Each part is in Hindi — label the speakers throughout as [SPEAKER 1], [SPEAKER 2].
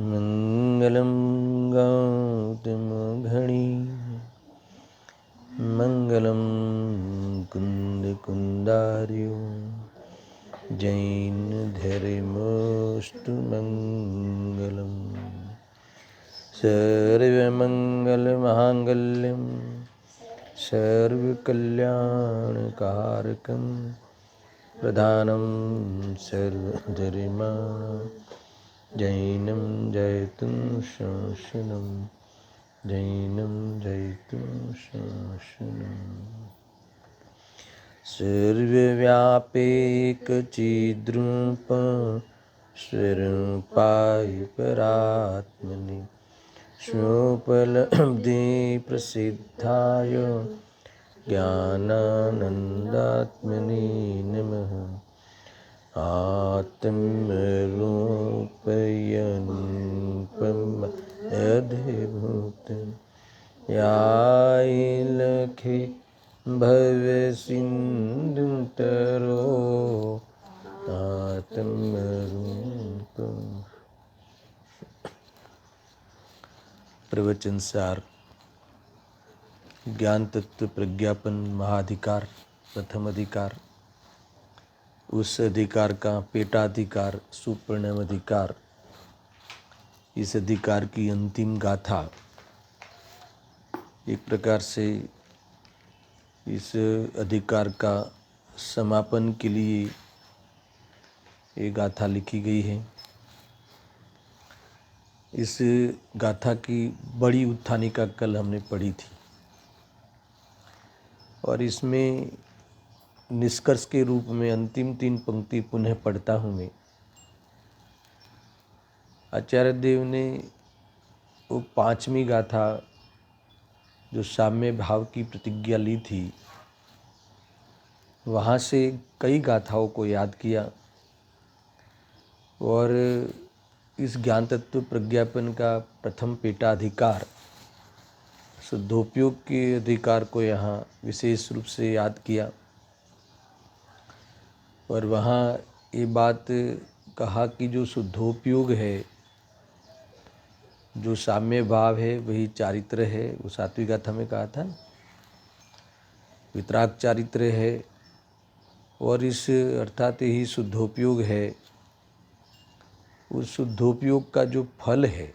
[SPEAKER 1] मंगलम गौतमघड़ी मंगलम कुंदकुंदार्यो जैन धर्मोस्तु मंगलम सर्वमंगलमांगल्यं सर्वकल्याणकारकं प्रधानं सर्वधर्माणां जैनं जयतु शासनं जैनं जयतु शासनं सर्वव्यापेकचिद्रूपं स्वरूपाय परात्मने स्वोपलब्धि प्रसिद्धाय ज्ञानानन्दात्मने नमः। आत्मरूपयनुपम अद्भुतं यायलखे भवसिन्धुतरो आत्मरूपम्। प्रवचन सार ज्ञान तत्व प्रज्ञापन महाधिकार प्रथम अधिकार, उस अधिकार का पेटाधिकार सुपरिणाम अधिकार, इस अधिकार की अंतिम गाथा। एक प्रकार से इस अधिकार का समापन के लिए ये गाथा लिखी गई है। इस गाथा की बड़ी उत्थानिका कल हमने पढ़ी थी और इसमें निष्कर्ष के रूप में अंतिम 3 पंक्ति पुनः पढ़ता हूँ मैं। आचार्य देव ने वो 5वीं गाथा जो साम्य भाव की प्रतिज्ञा ली थी, वहाँ से कई गाथाओं को याद किया और इस ज्ञान तत्व प्रज्ञापन का प्रथम पेटाधिकार शुद्धोपयोग के अधिकार को यहाँ विशेष रूप से याद किया और वहाँ ये बात कहा कि जो शुद्धोपयोग है, जो साम्य भाव है, वही चारित्र है। वो 7वीं गाथा में कहा था, वितराग चारित्र है और इस अर्थात ही शुद्धोपयोग है। उस शुद्धोपयोग का जो फल है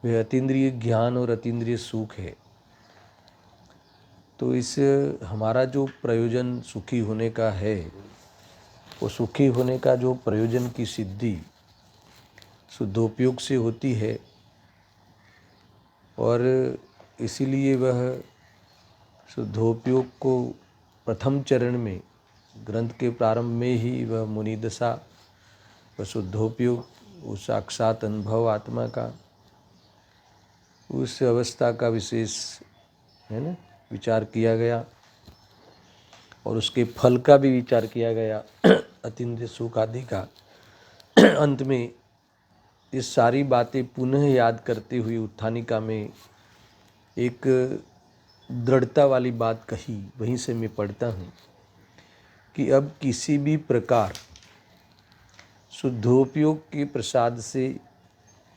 [SPEAKER 1] वह अतीन्द्रिय ज्ञान और अतीन्द्रिय सुख है। तो इस हमारा जो प्रयोजन सुखी होने का है, वो सुखी होने का जो प्रयोजन की सिद्धि शुद्धोपयोग से होती है और इसीलिए वह शुद्धोपयोग को प्रथम चरण में ग्रंथ के प्रारंभ में ही वह मुनिदशा व शुद्धोपयोग, उस साक्षात अनुभव आत्मा का, उस अवस्था का विशेष है ना विचार किया गया और उसके फल का भी विचार किया गया अतीन्द्रिय सुख आदि का। अंत में ये सारी बातें पुनः याद करते हुए उत्थानिका में एक दृढ़ता वाली बात कही। वहीं से मैं पढ़ता हूँ कि अब किसी भी प्रकार शुद्धोपयोग के प्रसाद से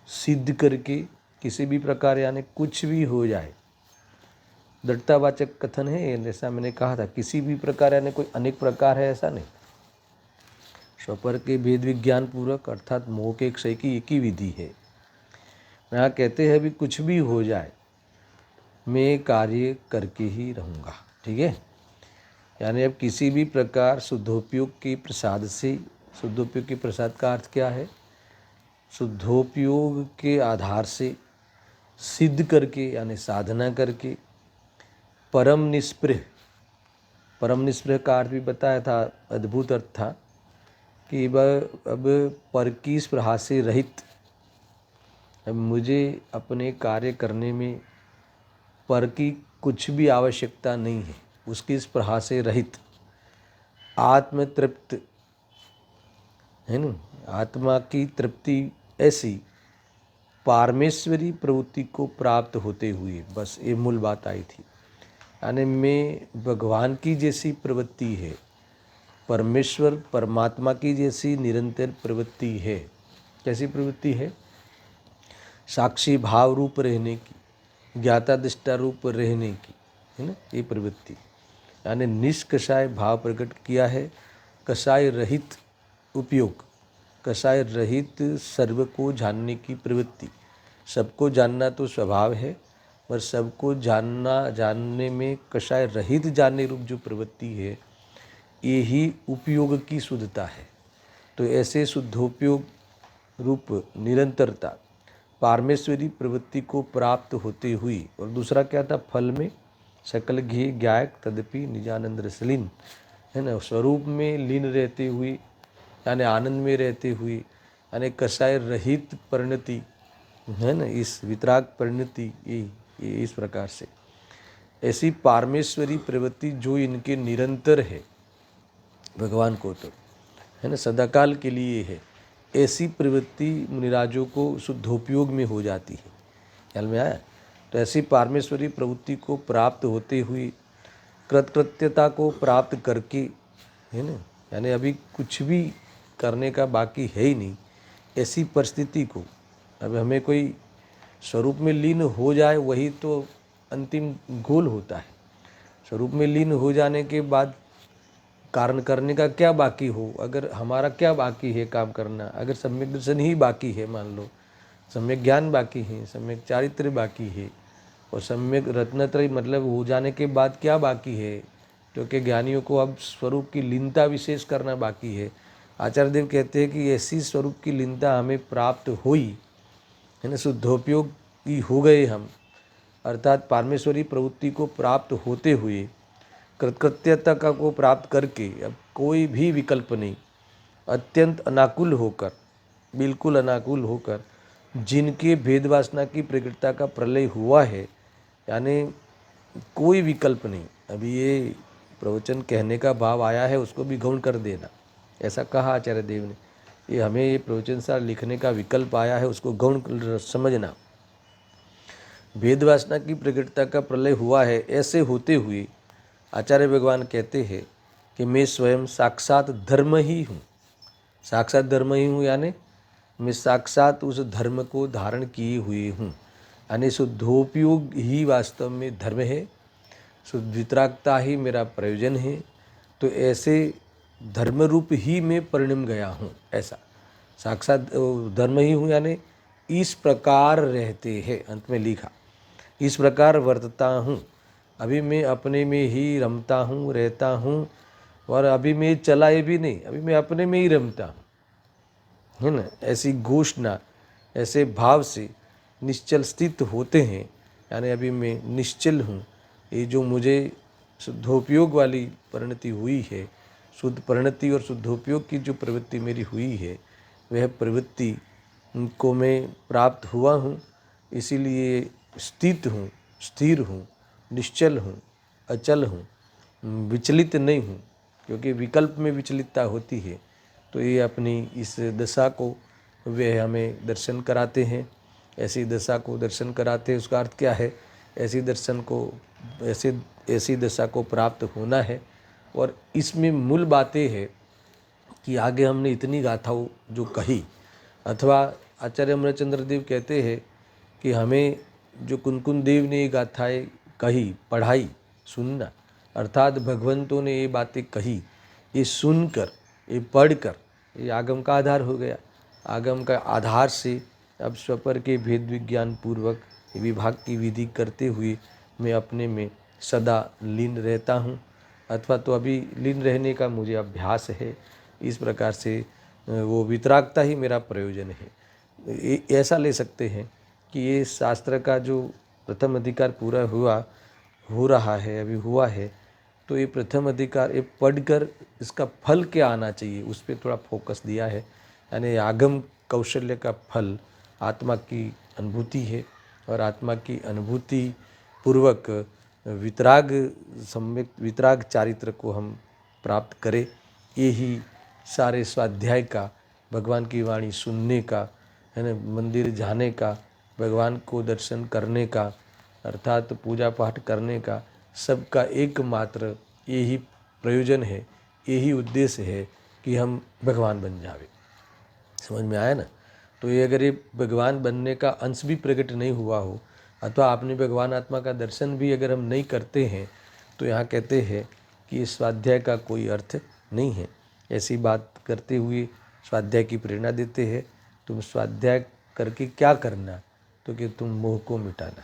[SPEAKER 1] सिद्ध करके, किसी भी प्रकार यानी कुछ भी हो जाए, दृढ़तावाचक कथन है। जैसा मैंने कहा था, किसी भी प्रकार यानी कोई अनेक प्रकार है ऐसा नहीं। स्वपर के भेद विज्ञान पूर्वक अर्थात मोह के क्षय की एक ही विधि है। यहाँ कहते हैं भी कुछ भी हो जाए मैं कार्य करके ही रहूँगा। ठीक है, यानी अब किसी भी प्रकार शुद्धोपयोग के प्रसाद से, शुद्धोपयोग के प्रसाद का अर्थ क्या है? शुद्धोपयोग के आधार से सिद्ध करके यानी साधना करके परम निष्पृह, परम निष्पृह का अर्थ भी बताया था, अद्भुत अर्थ था कि अब पर की स्पृहा से रहित, अब मुझे अपने कार्य करने में पर की कुछ भी आवश्यकता नहीं है, उसकी स्पृहा से रहित, आत्मतृप्त है ना, आत्मा की तृप्ति ऐसी पारमेश्वरी प्रवृत्ति को प्राप्त होते हुए, बस ये मूल बात आई थी। यानी मैं भगवान की जैसी प्रवृत्ति है, परमेश्वर परमात्मा की जैसी निरंतर प्रवृत्ति है। कैसी प्रवृत्ति है? साक्षी भाव रूप रहने की, ज्ञाता दृष्टा रूप रहने की, है ना, ये प्रवृत्ति। यानी निष्कषाय भाव प्रकट किया है, कषाय रहित उपयोग, कषाय रहित सर्व को जानने की प्रवृत्ति। सबको जानना तो स्वभाव है, पर सबको जानने में कषाय रहित जानने रूप जो प्रवृत्ति है, ये ही उपयोग की शुद्धता है। तो ऐसे शुद्धोपयोग रूप निरंतरता पारमेश्वरी प्रवृत्ति को प्राप्त होते हुई, और दूसरा क्या था, फल में सकल घी ज्ञायक तदपि निजानंद रसलीन, है ना, स्वरूप में लीन रहते हुए, यानी आनंद में रहते हुए, यानी कषाय रहित परिणति, है ना, इस वितराग परिणति, ये इस प्रकार से ऐसी पारमेश्वरी प्रवृत्ति जो इनके निरंतर है, भगवान को तो, है ना, सदाकाल के लिए है, ऐसी प्रवृत्ति मुनिराजों को शुद्धोपयोग में हो जाती है। ख्याल में आया? तो ऐसी पारमेश्वरी प्रवृत्ति को प्राप्त होते हुए, कृतकृत्यता को प्राप्त करके, है ना, यानी अभी कुछ भी करने का बाकी है ही नहीं, ऐसी परिस्थिति को, अब हमें कोई स्वरूप में लीन हो जाए, वही तो अंतिम गोल होता है। स्वरूप में लीन हो जाने के बाद कारण करने का क्या बाकी हो, अगर हमारा क्या बाकी है काम करना, अगर सम्यक दर्शन ही बाकी है, मान लो सम्यक ज्ञान बाकी है, सम्यक चारित्र बाकी है, और सम्यक रत्नत्रय मतलब हो जाने के बाद क्या बाकी है, क्योंकि ज्ञानियों को अब स्वरूप की लीनता विशेष करना बाकी है। आचार्य देव कहते हैं कि ऐसी स्वरूप की लीनता हमें प्राप्त हुई, है ना, शुद्धोपयोग की हो गए हम, अर्थात परमेश्वरी प्रवृत्ति को प्राप्त होते हुए कृतकृत्यता को प्राप्त करके अब कोई भी विकल्प नहीं, अत्यंत अनाकुल होकर, बिल्कुल अनाकुल होकर, जिनके भेद वासना की प्रकटता का प्रलय हुआ है, यानी कोई विकल्प नहीं। अभी ये प्रवचन कहने का भाव आया है, उसको भी गौण कर देना, ऐसा कहा आचार्य देव ने। ये हमें ये प्रवचन सार लिखने का विकल्प आया है, उसको गौण समझना। भेद वासना की प्रकटता का प्रलय हुआ है, ऐसे होते हुए आचार्य भगवान कहते हैं कि मैं स्वयं साक्षात धर्म ही हूँ। साक्षात धर्म ही हूँ यानी मैं साक्षात उस धर्म को धारण किए हुए हूँ, यानी शुद्धोपयोग ही वास्तव में धर्म है, शुद्ध वितरागता ही मेरा प्रयोजन है। तो ऐसे धर्म रूप ही मैं परिणम गया हूँ, ऐसा साक्षात धर्म ही हूँ, यानी इस प्रकार रहते हैं, अंत में लिखा इस प्रकार वर्तता हूँ। अभी मैं अपने में ही रमता हूँ, रहता हूँ, और अभी मैं चलाए भी नहीं, अभी मैं अपने में ही रमता हूँ, है ना। ऐसी घोषणा, ऐसे भाव से निश्चल स्थित होते हैं, यानी अभी मैं निश्चल हूँ। ये जो मुझे शुद्धोपयोग वाली परिणति हुई है, शुद्ध परिणति और शुद्धोपयोग की जो प्रवृत्ति मेरी हुई है, वह प्रवृत्ति को मैं प्राप्त हुआ हूँ, इसीलिए स्थित हूँ, स्थिर हूँ, निश्चल हूँ, अचल हूँ, विचलित नहीं हूँ, क्योंकि विकल्प में विचलितता होती है। तो ये अपनी इस दशा को वे हमें दर्शन कराते हैं, ऐसी दशा को दर्शन कराते हैं। उसका अर्थ क्या है? ऐसी दर्शन को, ऐसी दशा को प्राप्त होना है। और इसमें मूल बातें है कि आगे हमने इतनी गाथाओं जो कही, अथवा आचार्य अमरचंद्र देव कहते हैं कि हमें जो कुनकुन देव ने ये गाथाएँ कही, पढ़ाई, सुनना, अर्थात भगवंतों ने ये बातें कही, ये सुनकर, ये पढ़कर, ये आगम का आधार हो गया। आगम का आधार से अब स्वपर के भेद विज्ञान पूर्वक विभाग की विधि करते हुए मैं अपने में सदा लीन रहता हूँ, अथवा तो अभी लीन रहने का मुझे अभ्यास है। इस प्रकार से वो वितरागता ही मेरा प्रयोजन है। ऐसा ले सकते हैं कि ये शास्त्र का जो प्रथम अधिकार पूरा हो रहा है, अभी हुआ है, तो ये प्रथम अधिकार ये पढ़कर इसका फल क्या आना चाहिए, उस पर थोड़ा फोकस दिया है। यानी आगम कौशल्य का फल आत्मा की अनुभूति है, और आत्मा की अनुभूति पूर्वक वितराग, सम्यक वितराग चारित्र को हम प्राप्त करें। यही सारे स्वाध्याय का, भगवान की वाणी सुनने का, है ना, मंदिर जाने का, भगवान को दर्शन करने का, अर्थात पूजा पाठ करने का, सबका एकमात्र यही प्रयोजन है, यही उद्देश्य है कि हम भगवान बन जावे। समझ में आया ना? तो ये अगर ये भगवान बनने का अंश भी प्रकट नहीं हुआ हो, अथवा आपने भगवान आत्मा का दर्शन भी अगर हम नहीं करते हैं, तो यहाँ कहते हैं कि इस स्वाध्याय का कोई अर्थ नहीं है। ऐसी बात करते हुए स्वाध्याय की प्रेरणा देते हैं। तुम स्वाध्याय करके क्या करना, तो कि तुम मोह को मिटाना।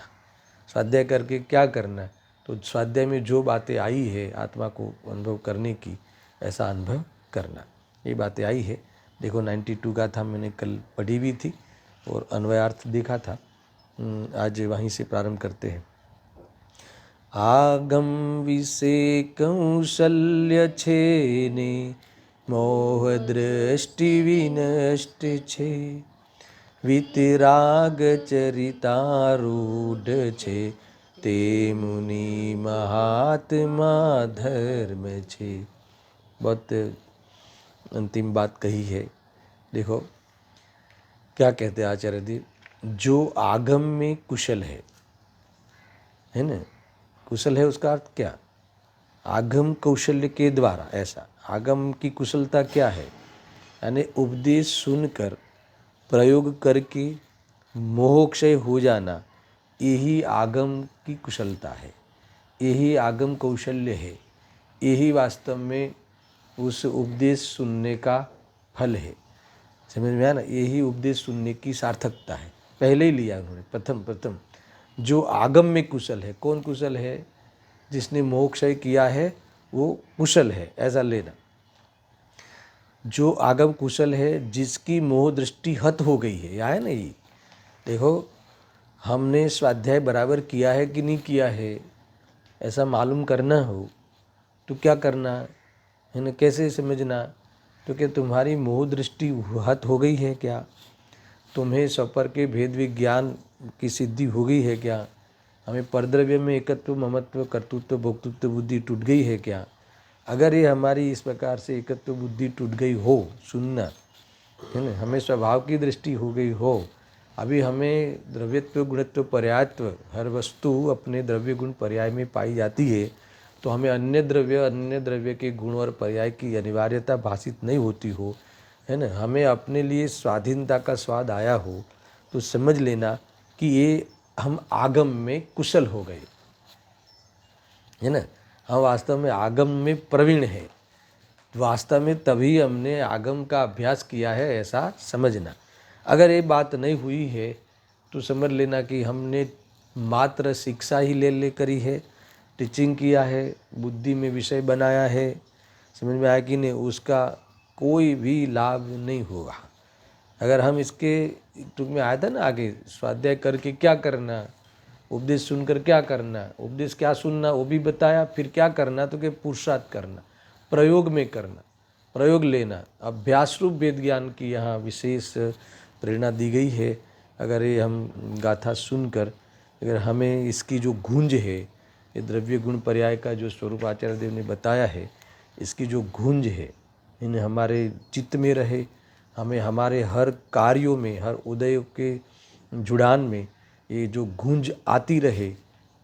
[SPEAKER 1] स्वाध्याय करके क्या करना, तो स्वाध्याय में जो बातें आई है आत्मा को अनुभव करने की, ऐसा अनुभव करना। ये बातें आई है। देखो 92 का था, मैंने कल पढ़ी भी थी और अन्वयार्थ देखा था। आज वहीं से प्रारंभ करते हैं। आगम विषे कौशल्य छेने, मोह दृष्टि विनष्ट छे, वितराग चरितारूढ़ छे, ते मुनि महात्मा धर्म छे। बहुत अंतिम बात कही है। देखो क्या कहते हैं आचार्य देव, जो आगम में कुशल है ना, कुशल है उसका अर्थ क्या, आगम कौशल्य के द्वारा, ऐसा आगम की कुशलता क्या है, यानी उपदेश सुनकर प्रयोग करके मोहक्षय हो जाना, यही आगम की कुशलता है, यही आगम कौशल्य है, यही वास्तव में उस उपदेश सुनने का फल है। समझ में आया ना, यही उपदेश सुनने की सार्थकता है। पहले ही लिया उन्होंने, प्रथम जो आगम में कुशल है। कौन कुशल है, जिसने मोहक्षय किया है वो कुशल है, ऐसा लेना। जो आगम कुशल है, जिसकी मोह दृष्टि हत हो गई है, या है ना। ये देखो, हमने स्वाध्याय बराबर किया है कि नहीं किया है, ऐसा मालूम करना हो तो क्या करना है ना, कैसे समझना, तो क्या तुम्हारी मोह दृष्टि हत हो गई है क्या, तुम्हें सपर के भेद विज्ञान की सिद्धि हो गई है क्या, हमें परद्रव्य में एकत्व, ममत्व, कर्तृत्व, भोक्तृत्व बुद्धि टूट गई है क्या। अगर ये हमारी इस प्रकार से एकत्व बुद्धि टूट गई हो, सुनना है ना, हमें स्वभाव की दृष्टि हो गई हो, अभी हमें द्रव्यत्व, गुणत्व, पर्यायत्व, हर वस्तु अपने द्रव्य गुण पर्याय में पाई जाती है, तो हमें अन्य द्रव्य के गुण और पर्याय की अनिवार्यता भाषित नहीं होती हो, है ना, हमें अपने लिए स्वाधीनता का स्वाद आया हो, तो समझ लेना कि ये हम आगम में कुशल हो गए, है ना। हम वास्तव में आगम में प्रवीण हैं, वास्तव में तभी हमने आगम का अभ्यास किया है, ऐसा समझना। अगर ये बात नहीं हुई है तो समझ लेना कि हमने मात्र शिक्षा ही ले करी है, टीचिंग किया है, बुद्धि में विषय बनाया है, समझ में आया कि नहीं, उसका कोई भी लाभ नहीं होगा। अगर हम इसके टूक में आया था ना आगे, स्वाध्याय करके क्या करना, उपदेश सुनकर क्या करना, उपदेश क्या सुनना वो भी बताया, फिर क्या करना, तो कि पुरुषार्थ करना, प्रयोग में करना, प्रयोग लेना, अभ्यास रूप वेद ज्ञान की यहाँ विशेष प्रेरणा दी गई है। अगर ये हम गाथा सुनकर, अगर हमें इसकी जो गूंज है, ये द्रव्य गुण पर्याय का जो स्वरूप आचार्य देव ने बताया है, इसकी जो गूंज है इन्हें हमारे चित्त में रहे, हमें हमारे हर कार्यों में, हर उदय के जुड़ान में ये जो गूंज आती रहे,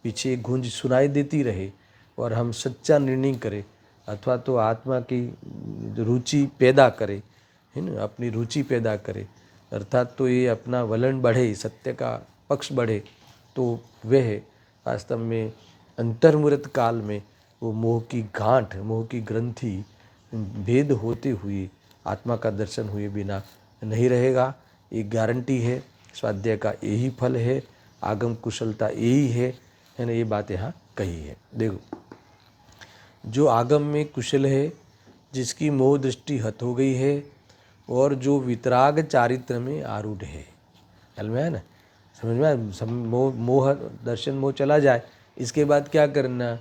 [SPEAKER 1] पीछे गूंज सुनाई देती रहे, और हम सच्चा निर्णय करें, अथवा तो आत्मा की रुचि पैदा करे, है ना, अपनी रुचि पैदा करे, अर्थात तो ये अपना वलन बढ़े, सत्य का पक्ष बढ़े, तो वह वास्तव में अंतर्मुहूर्त काल में वो मोह की गांठ, मोह की ग्रंथि भेद होते हुए आत्मा का दर्शन हुए बिना नहीं रहेगा। ये गारंटी है, स्वाध्याय का यही फल है, आगम कुशलता यही है ना। ये बात यहाँ कही है। देखो, जो आगम में कुशल है, जिसकी मोह दृष्टि हत हो गई है, और जो वितराग चारित्र में आरूढ़ है, ख्याल में है ना, समझ में आया। मोह दर्शन मोह चला जाए, इसके बाद क्या करना,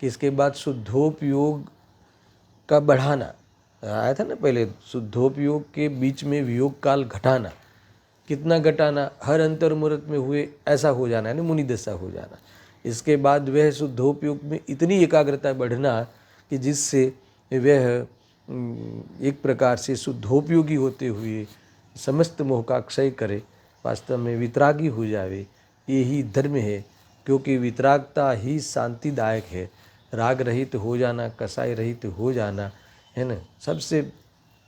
[SPEAKER 1] कि इसके बाद शुद्धोपयोग का बढ़ाना, आया था ना पहले, शुद्धोपयोग के बीच में वियोग काल घटाना, कितना घटाना, हर अंतर्मुहूर्त में हुए ऐसा हो जाना, यानी मुनि दशा हो जाना। इसके बाद वह शुद्धोपयोग में इतनी एकाग्रता बढ़ना कि जिससे वह एक प्रकार से शुद्धोपयोगी होते हुए समस्त मोह का क्षय करे, वास्तव में वितरागी हो जावे। यही धर्म है, क्योंकि वितरागता ही शांतिदायक है। राग रहित हो जाना, कसाय रहित हो जाना, है ना, सबसे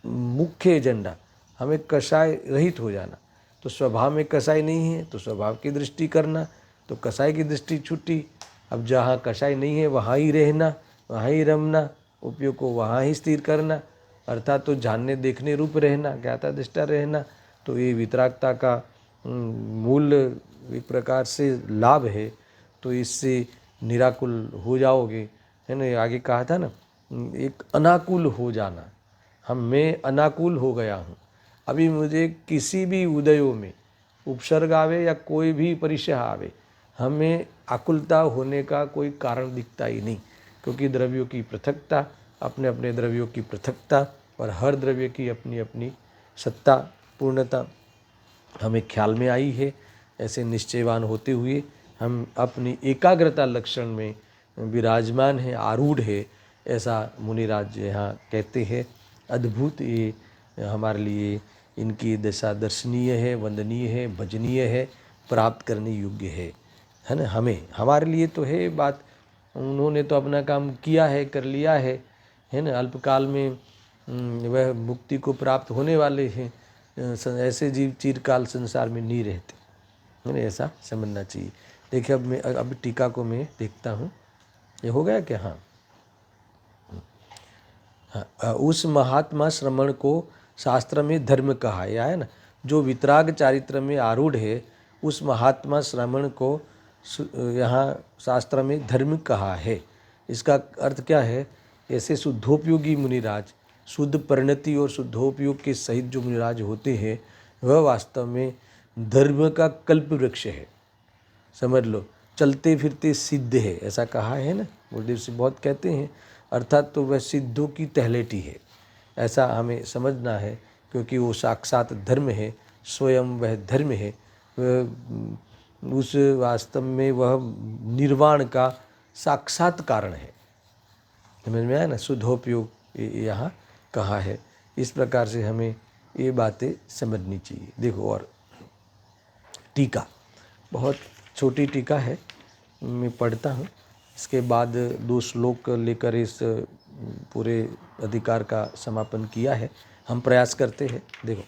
[SPEAKER 1] मुख्य एजेंडा, हमें कसाय रहित हो जाना, तो स्वभाव में कसाई नहीं है तो स्वभाव की दृष्टि करना, तो कसाई की दृष्टि छूटी। अब जहाँ कसाई नहीं है वहाँ ही रहना, वहाँ ही रमना, उपयोग को वहाँ ही स्थिर करना, अर्थात तो जानने देखने रूप रहना, ज्ञाता दृष्टा रहना। तो ये वितरागता का मूल एक प्रकार से लाभ है। तो इससे निराकुल हो जाओगे, है ना। आगे कहा था ना, एक अनाकुल हो जाना। मैं अनाकुल हो गया हूँ, अभी मुझे किसी भी उदयों में उपसर्ग आवे या कोई भी परिचय आवे, हमें आकुलता होने का कोई कारण दिखता ही नहीं, क्योंकि द्रव्यों की पृथकता, अपने अपने द्रव्यों की पृथकता और हर द्रव्य की अपनी अपनी सत्ता पूर्णता हमें ख्याल में आई है। ऐसे निश्चयवान होते हुए हम अपनी एकाग्रता लक्षण में विराजमान है, आरूढ़ है, ऐसा मुनिराज यहाँ कहते हैं। अद्भुत ये हमारे लिए इनकी दशा दर्शनीय है, वंदनीय है, भजनीय है, प्राप्त करने योग्य है ना। हमारे लिए तो है बात, उन्होंने तो अपना काम किया है, कर लिया है ना। अल्पकाल में वह मुक्ति को प्राप्त होने वाले हैं। ऐसे जीव चिरकाल संसार में नहीं रहते, है ना, ऐसा समझना चाहिए। देखिए अब टीका को मैं देखता हूँ, ये हो गया क्या? हाँ, उस महात्मा श्रमण को शास्त्र में धर्म कहा है ना। जो वितराग चारित्र में आरूढ़ है, उस महात्मा श्रमण को यहाँ शास्त्र में धर्म कहा है। इसका अर्थ क्या है? ऐसे शुद्धोपयोगी मुनिराज, शुद्ध परिणति और शुद्धोपयोग के सहित जो मुनिराज होते हैं, वह वास्तव में धर्म का कल्प वृक्ष है। समझ लो, चलते फिरते सिद्ध है, ऐसा कहा है ना, गुरुदेव से बहुत कहते हैं। अर्थात तो वह सिद्धों की तहलेटी है, ऐसा हमें समझना है, क्योंकि वो साक्षात धर्म है, स्वयं वह धर्म है। उस वास्तव में वह निर्वाण का साक्षात कारण है। समझ में आया ना, शुद्धोपयोग यहाँ कहा है। इस प्रकार से हमें ये बातें समझनी चाहिए। देखो, और टीका बहुत छोटी टीका है, मैं पढ़ता हूँ। इसके बाद 2 श्लोक लेकर इस पूरे अधिकार का समापन किया है। हम प्रयास करते हैं। देखो,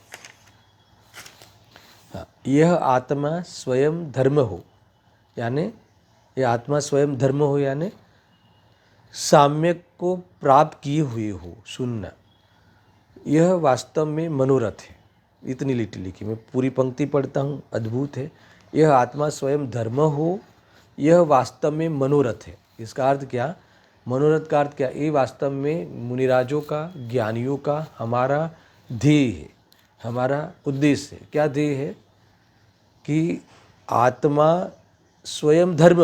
[SPEAKER 1] हाँ, यह आत्मा स्वयं धर्म हो, यानी यह आत्मा स्वयं धर्म हो, यानी साम्यक को प्राप्त किए हुए हो। सुनना, यह वास्तव में मनोरथ है। इतनी लिखी, मैं पूरी पंक्ति पढ़ता हूँ, अद्भुत है। यह आत्मा स्वयं धर्म हो, यह वास्तव में मनोरथ है। इसका अर्थ क्या? मनोरथ का अर्थ क्या? ये वास्तव में मुनिराजों का, ज्ञानियों का हमारा ध्येय है, हमारा उद्देश्य है। क्या ध्येय है? कि आत्मा स्वयं धर्म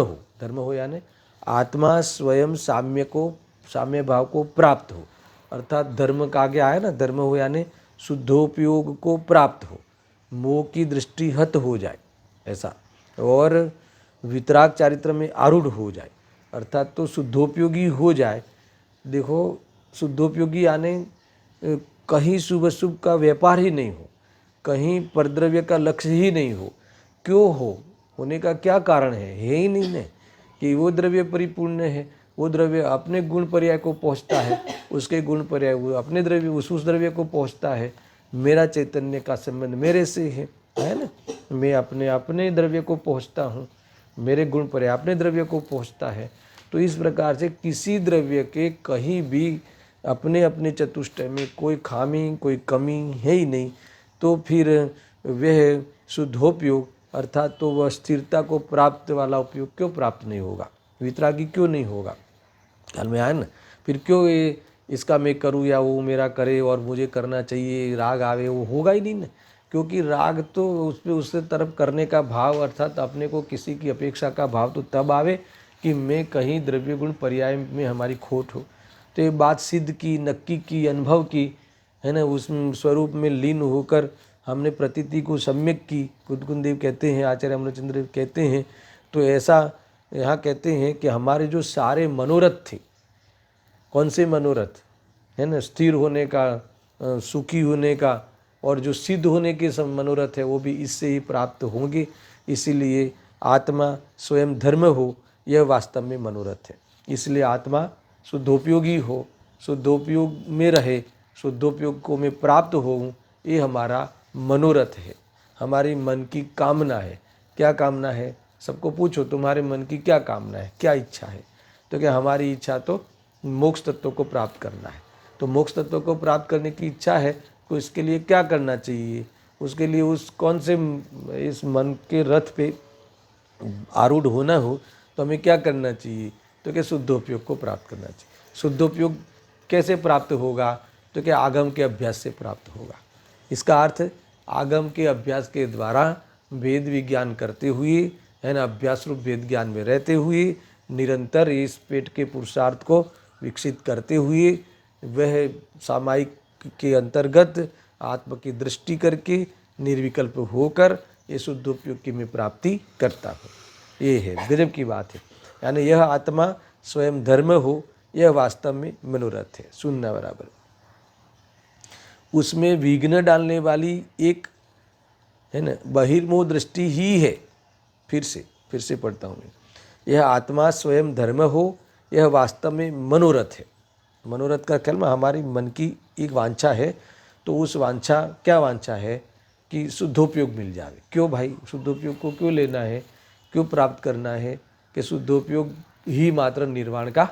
[SPEAKER 1] हो यानी आत्मा स्वयं साम्य भाव को प्राप्त हो। अर्थात धर्म का आगे आया ना, धर्म हो यानी शुद्धोपयोग को प्राप्त हो, मोह की दृष्टि हत हो जाए ऐसा, और वितराग चारित्र में आरूढ़ हो जाए, अर्थात तो शुद्धोपयोगी हो जाए। देखो, शुद्धोपयोगी यानी कहीं शुभ अशुभ का व्यापार ही नहीं हो, कहीं परद्रव्य का लक्ष्य ही नहीं हो। क्यों होने का क्या कारण है ही नहीं ने, कि वो द्रव्य परिपूर्ण है, वो द्रव्य अपने गुण पर्याय को पहुँचता है, उसके गुण पर्याय वो अपने द्रव्य उस द्रव्य को पहुँचता है। मेरा चैतन्य का संबंध मेरे से है ना, मैं अपने द्रव्य को पहुँचता हूँ, मेरे गुण पर्याय अपने द्रव्य को पहुँचता है। तो इस प्रकार से किसी द्रव्य के कहीं भी अपने अपने चतुष्टय में कोई खामी, कोई कमी है ही नहीं, तो फिर वह शुद्धोपयोग अर्थात तो वह स्थिरता को प्राप्त वाला उपयोग क्यों प्राप्त नहीं होगा, वितरागी क्यों नहीं होगा? ख्याल में आया ना? फिर क्यों ये इसका मैं करूँ या वो मेरा करे और मुझे करना चाहिए, राग आवे, वो होगा ही नहीं ना। क्योंकि राग तो उस पर उससे तरफ करने का भाव, अर्थात अपने को किसी की अपेक्षा का भाव तो तब आवे कि मैं कहीं द्रव्य गुण पर्याय में हमारी खोट हो। तो ये बात सिद्ध की, नक्की की, अनुभव की, है ना। उस स्वरूप में लीन होकर हमने प्रतीति को सम्यक की, कुदकुंदेव कहते हैं, आचार्य अमरचंद्र कहते हैं। तो ऐसा यहाँ कहते हैं कि हमारे जो सारे मनोरथ थे, कौन से मनोरथ है ना, स्थिर होने का, सुखी होने का, और जो सिद्ध होने के सब मनोरथ है, वो भी इससे ही प्राप्त होंगे। इसीलिए आत्मा स्वयं धर्म हो, यह वास्तव में मनोरथ है। इसलिए आत्मा शुद्धोपयोगी हो, शुद्धोपयोग में रहे, शुद्धोपयोग को मैं प्राप्त होऊँ, ये हमारा मनोरथ है। हमारी मन की कामना है। क्या कामना है? सबको पूछो तुम्हारे मन की क्या कामना है, क्या इच्छा है? तो क्या हमारी इच्छा तो मोक्ष तत्व को प्राप्त करना है। तो मोक्ष तत्व को प्राप्त करने की इच्छा है तो इसके लिए क्या करना चाहिए? उसके लिए उस कौन से इस मन के रथ पे आरूढ़ होना हो तो हमें क्या करना चाहिए? तो क्या शुद्धोपयोग को प्राप्त करना चाहिए। शुद्धोपयोग कैसे प्राप्त होगा? तो क्या आगम के अभ्यास से प्राप्त होगा। इसका अर्थ आगम के अभ्यास के द्वारा वेद विज्ञान करते हुए, है ना, अभ्यास रूप वेद ज्ञान में रहते हुए निरंतर इस पेट के पुरुषार्थ को विकसित करते हुए वह सामायिक के अंतर्गत आत्म की दृष्टि करके निर्विकल्प होकर ये शुद्धोपयोग की मैं प्राप्ति करता हूँ। ये है गजब की बात है। यानी यह आत्मा स्वयं धर्म हो, यह वास्तव में मनोरथ है। सुनना बराबर। उसमें विघ्न डालने वाली एक, है ना, बहिर्मोह दृष्टि ही है। फिर से पढ़ता हूँ मैं। यह आत्मा स्वयं धर्म हो, यह वास्तव में मनोरथ है। मनोरथ का कलमा हमारी मन की एक वांछा है। तो उस वांछा, क्या वांछा है? कि शुद्धोपयोग मिल जाए। क्यों भाई? शुद्धोपयोग को क्यों लेना है, क्यों प्राप्त करना है? कि शुद्धोपयोग ही मात्र निर्वाण का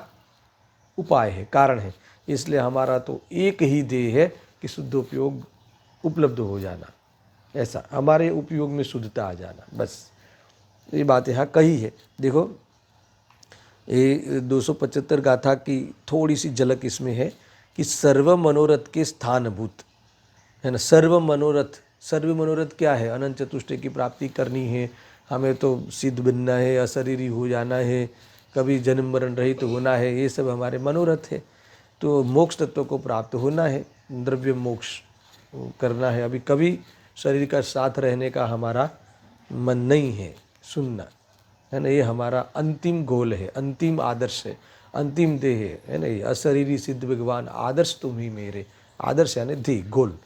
[SPEAKER 1] उपाय है, कारण है। इसलिए हमारा तो एक ही ध्येय है कि शुद्धोपयोग उपलब्ध हो जाना, ऐसा हमारे उपयोग में शुद्धता आ जाना, बस ये बात यहाँ कही है। देखो ये 275 गाथा की थोड़ी सी झलक इसमें है कि सर्व मनोरथ के स्थानभूत, है ना। सर्व मनोरथ क्या है? अनंत चतुष्टय की प्राप्ति करनी है, हमें तो सिद्ध बनना है, अशरीरी हो जाना है, कभी जन्म मरण रहित तो होना है, ये सब हमारे मनोरथ है। तो मोक्ष तत्व को प्राप्त होना है, द्रव्य मोक्ष करना है। अभी कभी शरीर का साथ रहने का हमारा मन नहीं है, सुनना, है ना। ये हमारा अंतिम गोल है, अंतिम आदर्श है, अंतिम देह है ना। ये अशरीरी सिद्ध भगवान आदर्श तुम ही मेरे, आदर्श यानी धी गोल।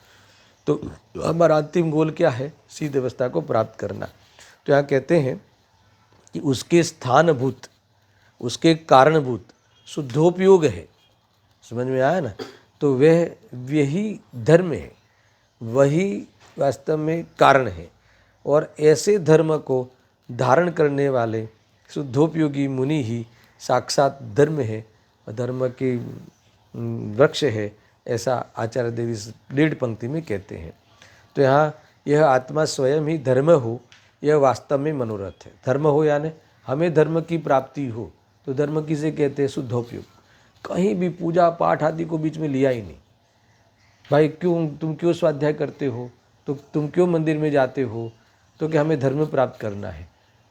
[SPEAKER 1] तो हमारा अंतिम गोल क्या है? सिद्ध अवस्था को प्राप्त करना। तो यहाँ कहते हैं कि उसके स्थानभूत, उसके कारणभूत शुद्धोपयोग है। समझ में आया ना? तो वही धर्म है, वही वास्तव में कारण है। और ऐसे धर्म को धारण करने वाले शुद्धोपयोगी मुनि ही साक्षात धर्म है, धर्म की वृक्ष है, ऐसा आचार्य देव इस 1.5 पंक्ति में कहते हैं। तो यहाँ यह आत्मा स्वयं ही धर्म हो, यह वास्तव में मनोरथ है। धर्म हो यानी हमें धर्म की प्राप्ति हो। तो धर्म किसे कहते हैं? शुद्धोपयोग। कहीं भी पूजा पाठ आदि को बीच में लिया ही नहीं। भाई तुम क्यों स्वाध्याय करते हो? तो तुम क्यों मंदिर में जाते हो? तो कि हमें धर्म प्राप्त करना है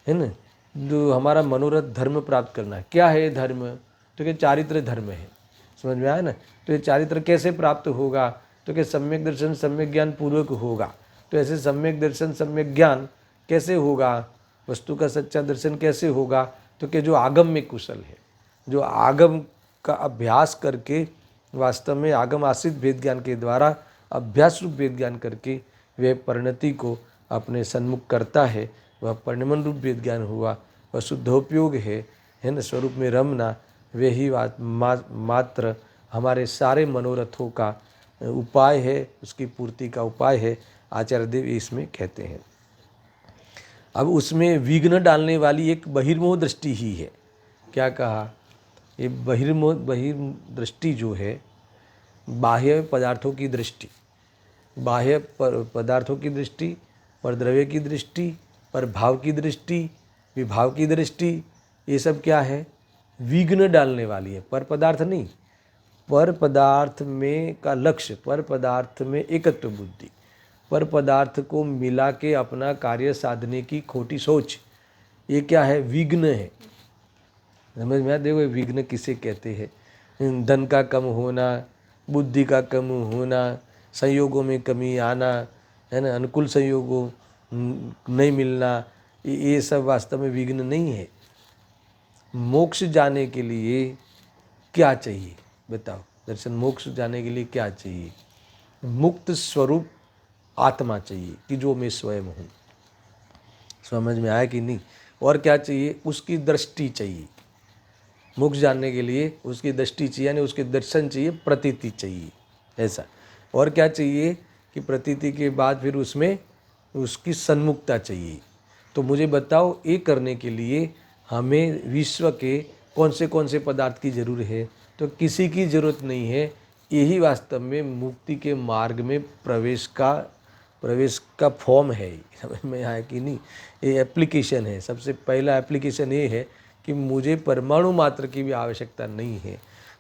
[SPEAKER 1] ना। जो हमारा मनोरथ धर्म प्राप्त करना है। क्या है धर्म? तो कि चारित्र धर्म है। समझ में आया ना? तो ये चारित्र कैसे प्राप्त होगा? तो कि सम्यक दर्शन सम्यक ज्ञान पूर्वक होगा। तो ऐसे सम्यक दर्शन सम्यक ज्ञान कैसे होगा? वस्तु का सच्चा दर्शन कैसे होगा? तो कि जो आगम में कुशल है, जो आगम का अभ्यास करके, वास्तव में आगम आश्रित वेद ज्ञान के द्वारा अभ्यास रूप वेद ज्ञान करके वह परिणति को अपने सन्मुख करता है, वह परिणमन रूप वेद ज्ञान हुआ, वह शुद्धोपयोग है ना। स्वरूप में रमना वही मात्र हमारे सारे मनोरथों का उपाय है, उसकी पूर्ति का उपाय है, आचार्य देव इसमें कहते हैं। अब उसमें विघ्न डालने वाली एक बहिर्मोह दृष्टि ही है। क्या कहा? ये बहिर्दृष्टि जो है, बाह्य पदार्थों की दृष्टि, बाह्य पदार्थों की दृष्टि, पर द्रव्य की दृष्टि, पर भाव की दृष्टि, विभाव की दृष्टि, ये सब क्या है? विघ्न डालने वाली है। पर पदार्थ नहीं, पर पदार्थ में का लक्ष्य, पर पदार्थ में एकत्व बुद्धि, पर पदार्थ को मिला के अपना कार्य साधने की खोटी सोच, ये क्या है? विघ्न है। समझ में? देखो विघ्न किसे कहते हैं? धन का कम होना, बुद्धि का कम होना, संयोगों में कमी आना, है ना, अनुकूल संयोगों नहीं मिलना, ये सब वास्तव में विघ्न नहीं है। मोक्ष जाने के लिए क्या चाहिए बताओ? दर्शन मोक्ष जाने के लिए क्या चाहिए? मुक्त स्वरूप आत्मा चाहिए कि जो मैं स्वयं हूँ। समझ में आया कि नहीं? और क्या चाहिए? उसकी दृष्टि चाहिए। मोक्ष जानने के लिए उसकी दृष्टि चाहिए, यानी उसके दर्शन चाहिए, प्रतीति चाहिए, ऐसा। और क्या चाहिए? कि प्रतीति के बाद फिर उसमें उसकी सन्मुखता चाहिए। तो मुझे बताओ, ये करने के लिए हमें विश्व के कौन से पदार्थ की ज़रूरत है? तो किसी की ज़रूरत नहीं है। यही वास्तव में मुक्ति के मार्ग में प्रवेश का फॉर्म है। समझ में आया कि नहीं? ये एप्लीकेशन है। सबसे पहला एप्लीकेशन ये है कि मुझे परमाणु मात्र की भी आवश्यकता नहीं है।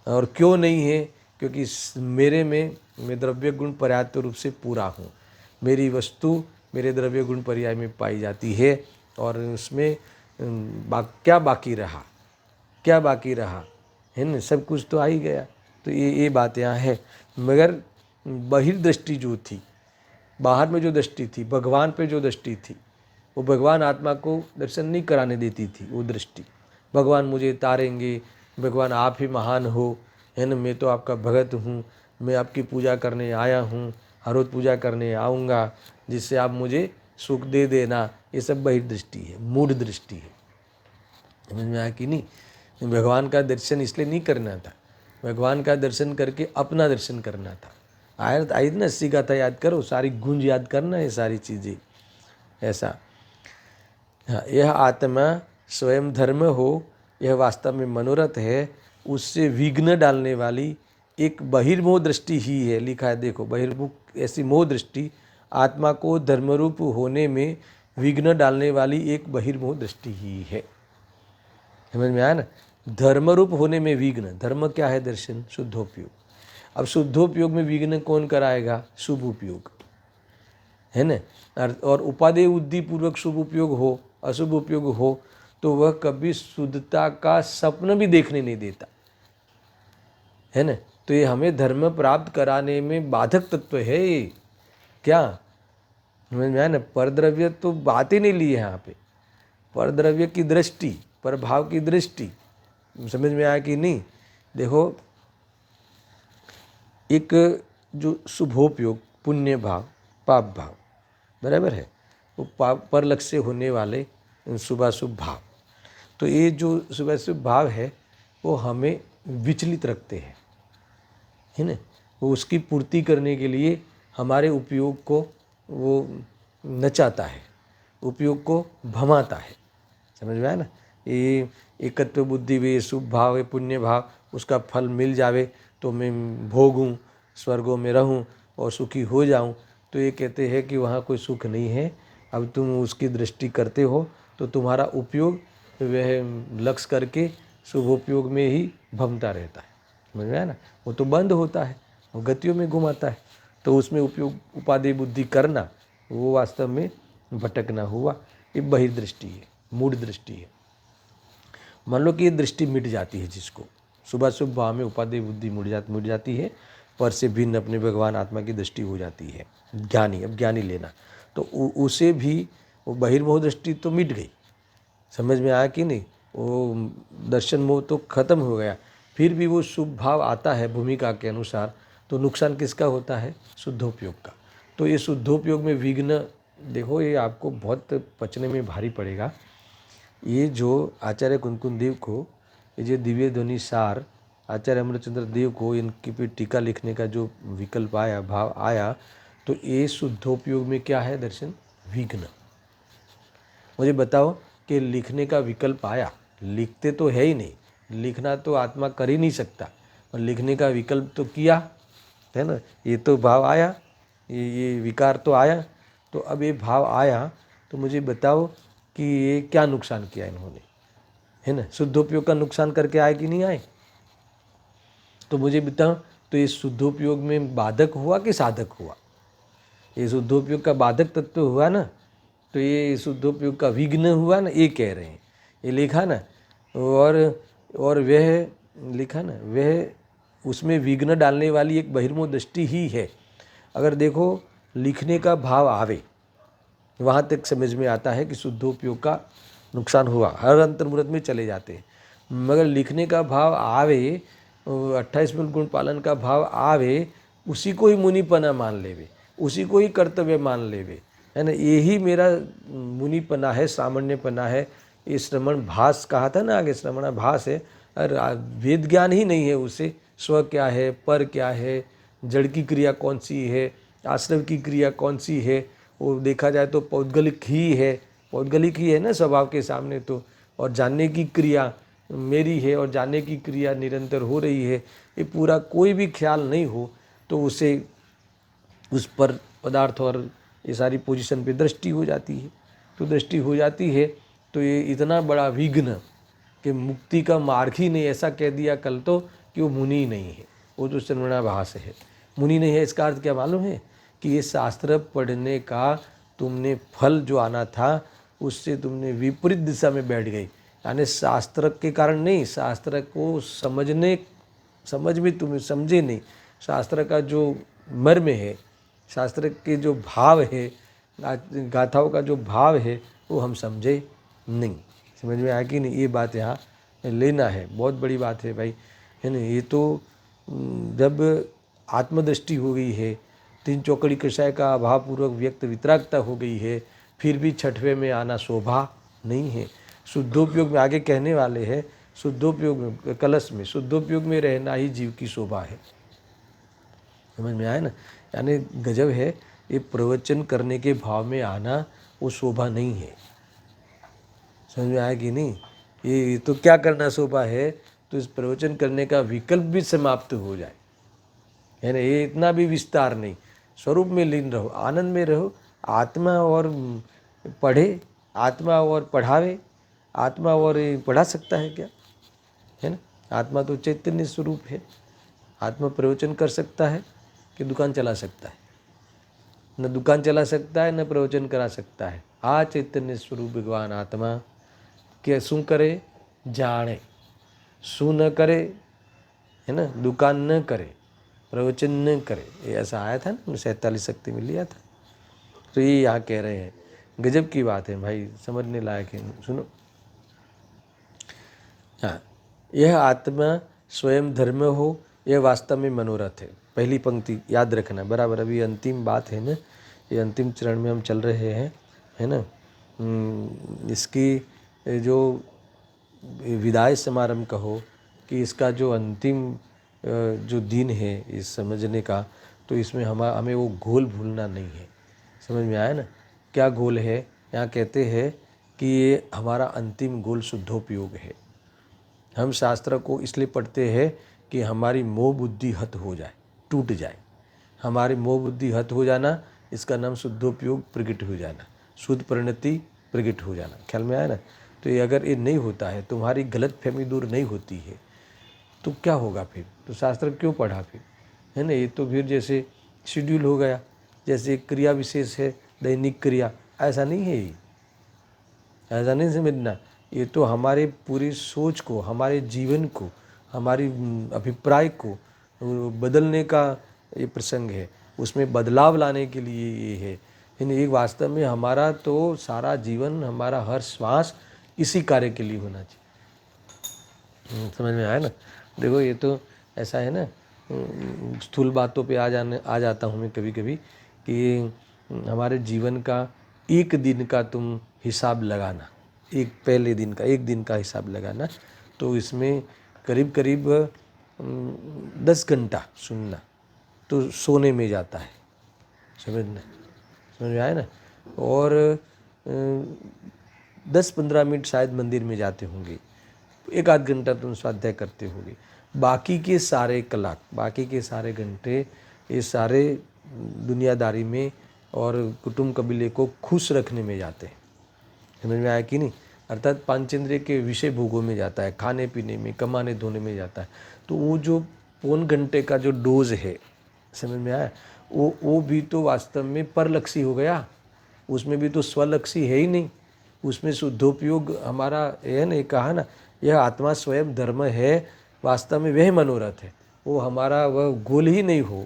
[SPEAKER 1] और क्यों नहीं है? क्योंकि मेरे में मैं द्रव्य गुण पर्याप्त रूप से पूरा हूँ। मेरी वस्तु मेरे द्रव्य गुण पर्याय में पाई जाती है। और उसमें क्या बाकी रहा? क्या बाकी रहा है ना? सब कुछ तो आ ही गया। तो ये बात यहाँ है। मगर बहिर्दृष्टि जो थी, बाहर में जो दृष्टि थी, भगवान पे जो दृष्टि थी, वो भगवान आत्मा को दर्शन नहीं कराने देती थी। वो दृष्टि, भगवान मुझे तारेंगे, भगवान आप ही महान हो, है ना, मैं तो आपका भगत हूँ, मैं आपकी पूजा करने आया हूँ, हर रोज पूजा करने आऊँगा, जिससे आप मुझे सुख दे देना। ये सब बहिर्दृष्टि है, मूढ़ दृष्टि है। समझ में आया कि नहीं? भगवान का दर्शन इसलिए नहीं करना था, भगवान का दर्शन करके अपना दर्शन करना था। आई ना 80 गाथा याद करो, सारी गूंज याद करना है, सारी चीज़ें ऐसा। हाँ, यह आत्मा स्वयं धर्म हो, यह वास्तव में मनोरथ है। उससे विघ्न डालने वाली एक बहिर्मोह दृष्टि ही है। लिखा है देखो, बहिर्मुख ऐसी मोह दृष्टि आत्मा को धर्मरूप होने में विघ्न डालने वाली एक बहिर्मोह दृष्टि ही है। समझ में आया ना? धर्मरूप होने में विघ्न, धर्म क्या है? दर्शन, शुद्धोपयोग। अब शुद्धोपयोग में विघ्न कौन कराएगा? शुभ उपयोग, है ना? और उपादेय बुद्धि पूर्वक शुभ उपयोग हो, अशुभ उपयोग हो, तो वह कभी शुद्धता का स्वप्न भी देखने नहीं देता, है ना? तो ये हमें धर्म प्राप्त कराने में बाधक तत्व है। ये क्या समझ में आया ना? परद्रव्य तो बात ही नहीं ली है यहाँ पे। परद्रव्य की दृष्टि, प्रभाव की दृष्टि, समझ में आया कि नहीं? देखो, एक जो शुभोपयोग, पुण्य भाव, पाप भाव, बराबर है, वो पर लक्ष्य से होने वाले शुभाशुभ भाव। तो ये जो शुभाशुभ भाव है वो हमें विचलित रखते हैं, है ना? वो उसकी पूर्ति करने के लिए हमारे उपयोग को वो नचाता है, उपयोग को भमाता है। समझ में आया ना? ये एकत्व बुद्धि वे शुभ भाव है, पुण्य भाव, उसका फल मिल जावे तो मैं भोगूं, स्वर्गों में रहूं और सुखी हो जाऊं। तो ये कहते हैं कि वहाँ कोई सुख नहीं है। अब तुम उसकी दृष्टि करते हो तो तुम्हारा उपयोग वह लक्ष्य करके शुभोपयोग में ही भमता रहता है। समझ में आया ना? वो तो बंद होता है, वो गतियों में घुमाता है। तो उसमें उपयोग उपादेय बुद्धि करना, वो वास्तव में भटकना हुआ। ये बहिर्दृष्टि है, मूढ़ दृष्टि है। मान लो कि ये दृष्टि मिट जाती है, जिसको शुभाशुभ भाव में उपादेय बुद्धि मिट जाती है, पर से भिन्न अपने भगवान आत्मा की दृष्टि हो जाती है। ज्ञानी, अब ज्ञानी लेना, तो उसे भी वो बहिर्मोह दृष्टि तो मिट गई। समझ में आया कि नहीं? वो दर्शन मोह तो खत्म हो गया। फिर भी वो शुभ भाव आता है भूमिका के अनुसार, तो नुकसान किसका होता है? शुद्धोपयोग का। तो ये शुद्धोपयोग में विघ्न, देखो ये आपको बहुत पचने में भारी पड़ेगा। ये जो आचार्य कुंकुन देव को, ये जो दिव्य ध्वनि सार आचार्य अमृतचंद्र देव को इनकी पे टीका लिखने का जो विकल्प आया, भाव आया, तो ये शुद्धोपयोग में क्या है? दर्शन, विघ्न। मुझे बताओ कि लिखने का विकल्प आया, लिखते तो है ही नहीं, लिखना तो आत्मा कर ही नहीं सकता, और लिखने का विकल्प तो किया, है ना? ये तो भाव आया, ये विकार तो आया। तो अब ये भाव आया, तो मुझे बताओ कि ये क्या नुकसान किया इन्होंने, है ना? शुद्धोपयोग का नुकसान करके आए कि नहीं आए? तो मुझे बताओ, तो ये शुद्धोपयोग में बाधक हुआ कि साधक हुआ? ये शुद्धोपयोग का बाधक तत्व हुआ ना, तो ये शुद्धोपयोग का विघ्न हुआ ना, ये कह रहे हैं। ये लिखा ना, और वह लिखा ना, वह उसमें विघ्न डालने वाली एक बहिर्मोह दृष्टि ही है। अगर देखो लिखने का भाव आवे, वहाँ तक समझ में आता है कि शुद्धोपयोग का नुकसान हुआ, हर अंतर्मुहूर्त में चले जाते हैं। मगर लिखने का भाव आवे, 28 मिनट गुण पालन का भाव आवे, उसी को ही मुनिपना मान लेवे, उसी को ही कर्तव्य मान लेवे, है ना? यही मेरा मुनिपना है, सामान्यपना है। ये श्रवण भास कहा था ना आगे, श्रवण भास है। और वेद ज्ञान ही नहीं है उसे, स्व क्या है, पर क्या है, जड़ की क्रिया कौन सी है, आश्रव की क्रिया कौन सी है, वो देखा जाए तो पौद्गलिक ही है ना स्वभाव के सामने तो। और जानने की क्रिया मेरी है और जानने की क्रिया निरंतर हो रही है, ये पूरा कोई भी ख्याल नहीं हो तो उसे उस पर पदार्थ और ये सारी पोजीशन पे दृष्टि हो जाती है। तो दृष्टि हो जाती है तो ये इतना बड़ा विघ्न कि मुक्ति का मार्ग ही नहीं, ऐसा कह दिया कल तो कि वो मुनि नहीं है, वो तो शरवणाभास है। मुनि नहीं है इसका अर्थ क्या मालूम है कि ये शास्त्र पढ़ने का तुमने फल जो आना था उससे तुमने विपरीत दिशा में बैठ गई। यानी शास्त्र के कारण नहीं, शास्त्र को समझ में तुम्हें समझे नहीं, शास्त्र का जो मर्म है, शास्त्र के जो भाव है, गाथाओं का जो भाव है वो हम समझे नहीं। समझ में आया कि नहीं? ये बात यहाँ लेना है, बहुत बड़ी बात है भाई, है ना। ये तो जब आत्मदृष्टि हो गई है, तीन चौकड़ी कषाय का अभावपूर्वक व्यक्त वितरागता हो गई है, फिर भी छठवें में आना शोभा नहीं है। शुद्धोपयोग में आगे कहने वाले हैं, शुद्धोपयोग में कलश में शुद्धोपयोग में रहना ही जीव की शोभा है। समझ में आया ना? यानी गजब है, ये प्रवचन करने के भाव में आना वो शोभा नहीं है। समझ में आया कि नहीं? ये तो क्या करना शोभा है, तो इस प्रवचन करने का विकल्प भी समाप्त हो जाए, है ना। ये इतना भी विस्तार नहीं, स्वरूप में लीन रहो, आनंद में रहो। आत्मा और पढ़े, आत्मा और पढ़ावे, आत्मा और पढ़ा सकता है क्या, है ना। आत्मा तो चैतन्य स्वरूप है, आत्मा प्रवचन कर सकता है कि दुकान चला सकता है? न दुकान चला सकता है न प्रवचन करा सकता है। आ चैतन्य स्वरूप भगवान आत्मा के शू करे जाने, शू न करे, है ना, दुकान न करे, प्रवचन न करे, ये ऐसा आया था ना, 47 शक्ति में लिया था। तो ये यहाँ कह रहे हैं, गजब की बात है भाई, समझने लायक है। सुनो, हाँ, यह आत्मा स्वयं धर्म हो, यह वास्तव में मनोरथ है। पहली पंक्ति याद रखना बराबर, अभी अंतिम बात है ना, ये अंतिम चरण में हम चल रहे हैं, है ना। इसकी जो विदाई समारंभ कहो कि इसका जो अंतिम जो दिन है इस समझने का, तो इसमें हमें वो गोल भूलना नहीं है। समझ में आया ना? क्या गोल है? यहाँ कहते हैं कि ये हमारा अंतिम गोल शुद्धोपयोग है। हम शास्त्र को इसलिए पढ़ते हैं कि हमारी मोह बुद्धि हत हो जाए, टूट जाए। हमारी मोह बुद्धि हत हो जाना, इसका नाम शुद्धोपयोग, प्रकट हो जाना, शुद्ध परिणति प्रकट हो जाना। ख्याल में आया ना? तो ये अगर ये नहीं होता है, तुम्हारी गलत फहमी दूर नहीं होती है, तो क्या होगा फिर? तो शास्त्र क्यों पढ़ा फिर, है ना। ये तो फिर जैसे शेड्यूल हो गया, जैसे एक क्रिया विशेष है, दैनिक क्रिया, ऐसा नहीं है ये, ऐसा नहीं समझना। ये तो हमारे पूरी सोच को, हमारे जीवन को, हमारी अभिप्राय को बदलने का ये प्रसंग है, उसमें बदलाव लाने के लिए ये है। ये वास्तव में हमारा तो सारा जीवन, हमारा हर श्वास इसी कार्य के लिए होना चाहिए। समझ में आया ना? देखो ये तो ऐसा है ना, स्थूल बातों पे आ जाता हूँ मैं कभी कभी कि हमारे जीवन का एक दिन का तुम हिसाब लगाना, एक पहले दिन का, एक दिन का हिसाब लगाना, तो इसमें करीब करीब 10 घंटा सुनना तो सोने में जाता है। समझ में आया ना? और 10-15 मिनट शायद मंदिर में जाते होंगे, 1-8 घंटा तुम स्वाध्याय करते होगे। बाकी के सारे कलाक, बाकी के सारे घंटे ये सारे दुनियादारी में और कुटुंब कबीले को खुश रखने में जाते हैं। समझ में आया कि नहीं? अर्थात पांचेंद्रिय के विषय भोगों में जाता है, खाने पीने में, कमाने धोने में जाता है। तो वो जो पौन घंटे का जो डोज है, समझ में आया, वो भी तो वास्तव में परलक्षी हो गया, उसमें भी तो स्वलक्षी है ही नहीं। उसमें शुद्धोपयोग हमारा है ना, कहा ना, यह आत्मा स्वयं धर्म है, वास्तव में वह मनोरथ है, वो हमारा वह गोल ही नहीं हो,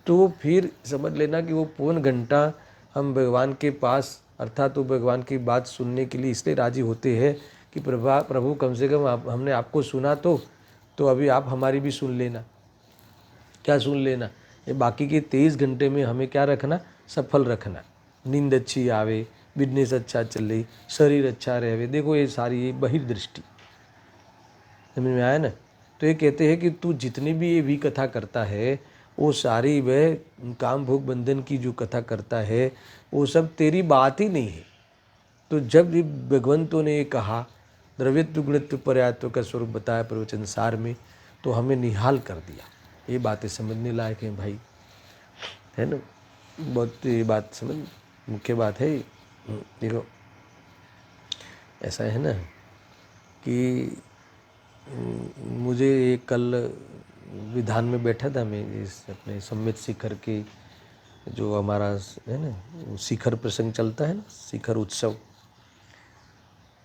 [SPEAKER 1] तो फिर समझ लेना कि वो पौन घंटा हम भगवान के पास, अर्थात तो भगवान की बात सुनने के लिए इसलिए राजी होते हैं कि प्रभु कम से कम हमने आपको सुना तो अभी आप हमारी भी सुन लेना। क्या सुन लेना? ये बाकी के 23 घंटे में हमें क्या रखना? सफल रखना। नींद अच्छी आवे, बिजनेस अच्छा चले, शरीर अच्छा रहे। देखो ये सारी ये बहिर्दृष्टि, समझ में आया ना? तो ये कहते हैं कि तू जितनी भी ये विकथा करता है वो सारी वह काम भोग बंधन की जो कथा करता है वो सब तेरी बात ही नहीं है। तो जब भगवंतों ने ये कहा द्रव्यत्व गुणत्व पर्यायत्व का स्वरूप बताया प्रवचन सार में, तो हमें निहाल कर दिया। ये बातें समझने लायक हैं भाई, है ना। बहुत ये बात समझ मुख्य बात है। देखो ऐसा है ना कि मुझे एक कल विधान में बैठा था मैं, इस अपने सम्मित शिखर के जो हमारा है ना शिखर प्रसंग चलता है ना, शिखर उत्सव।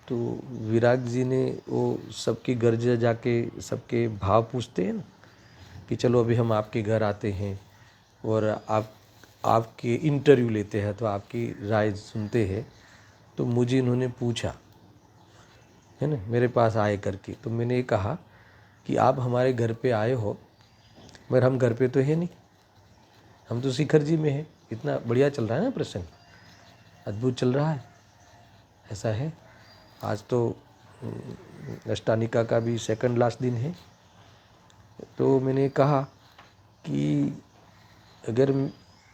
[SPEAKER 1] तो विराग जी ने वो सबकी घर जाके सबके भाव पूछते हैं ना कि चलो अभी हम आपके घर आते हैं और आपके इंटरव्यू लेते हैं तो आपकी राय सुनते हैं। तो मुझे इन्होंने पूछा है ना, मेरे पास आए करके, तो मैंने ये कहा कि आप हमारे घर पे आए हो, मगर हम घर पे तो है नहीं, हम तो शिखर जी में हैं। इतना बढ़िया चल रहा है ना प्रसंग, अद्भुत चल रहा है। ऐसा है, आज तो अष्टानिका का भी सेकंड लास्ट दिन है। तो मैंने कहा कि अगर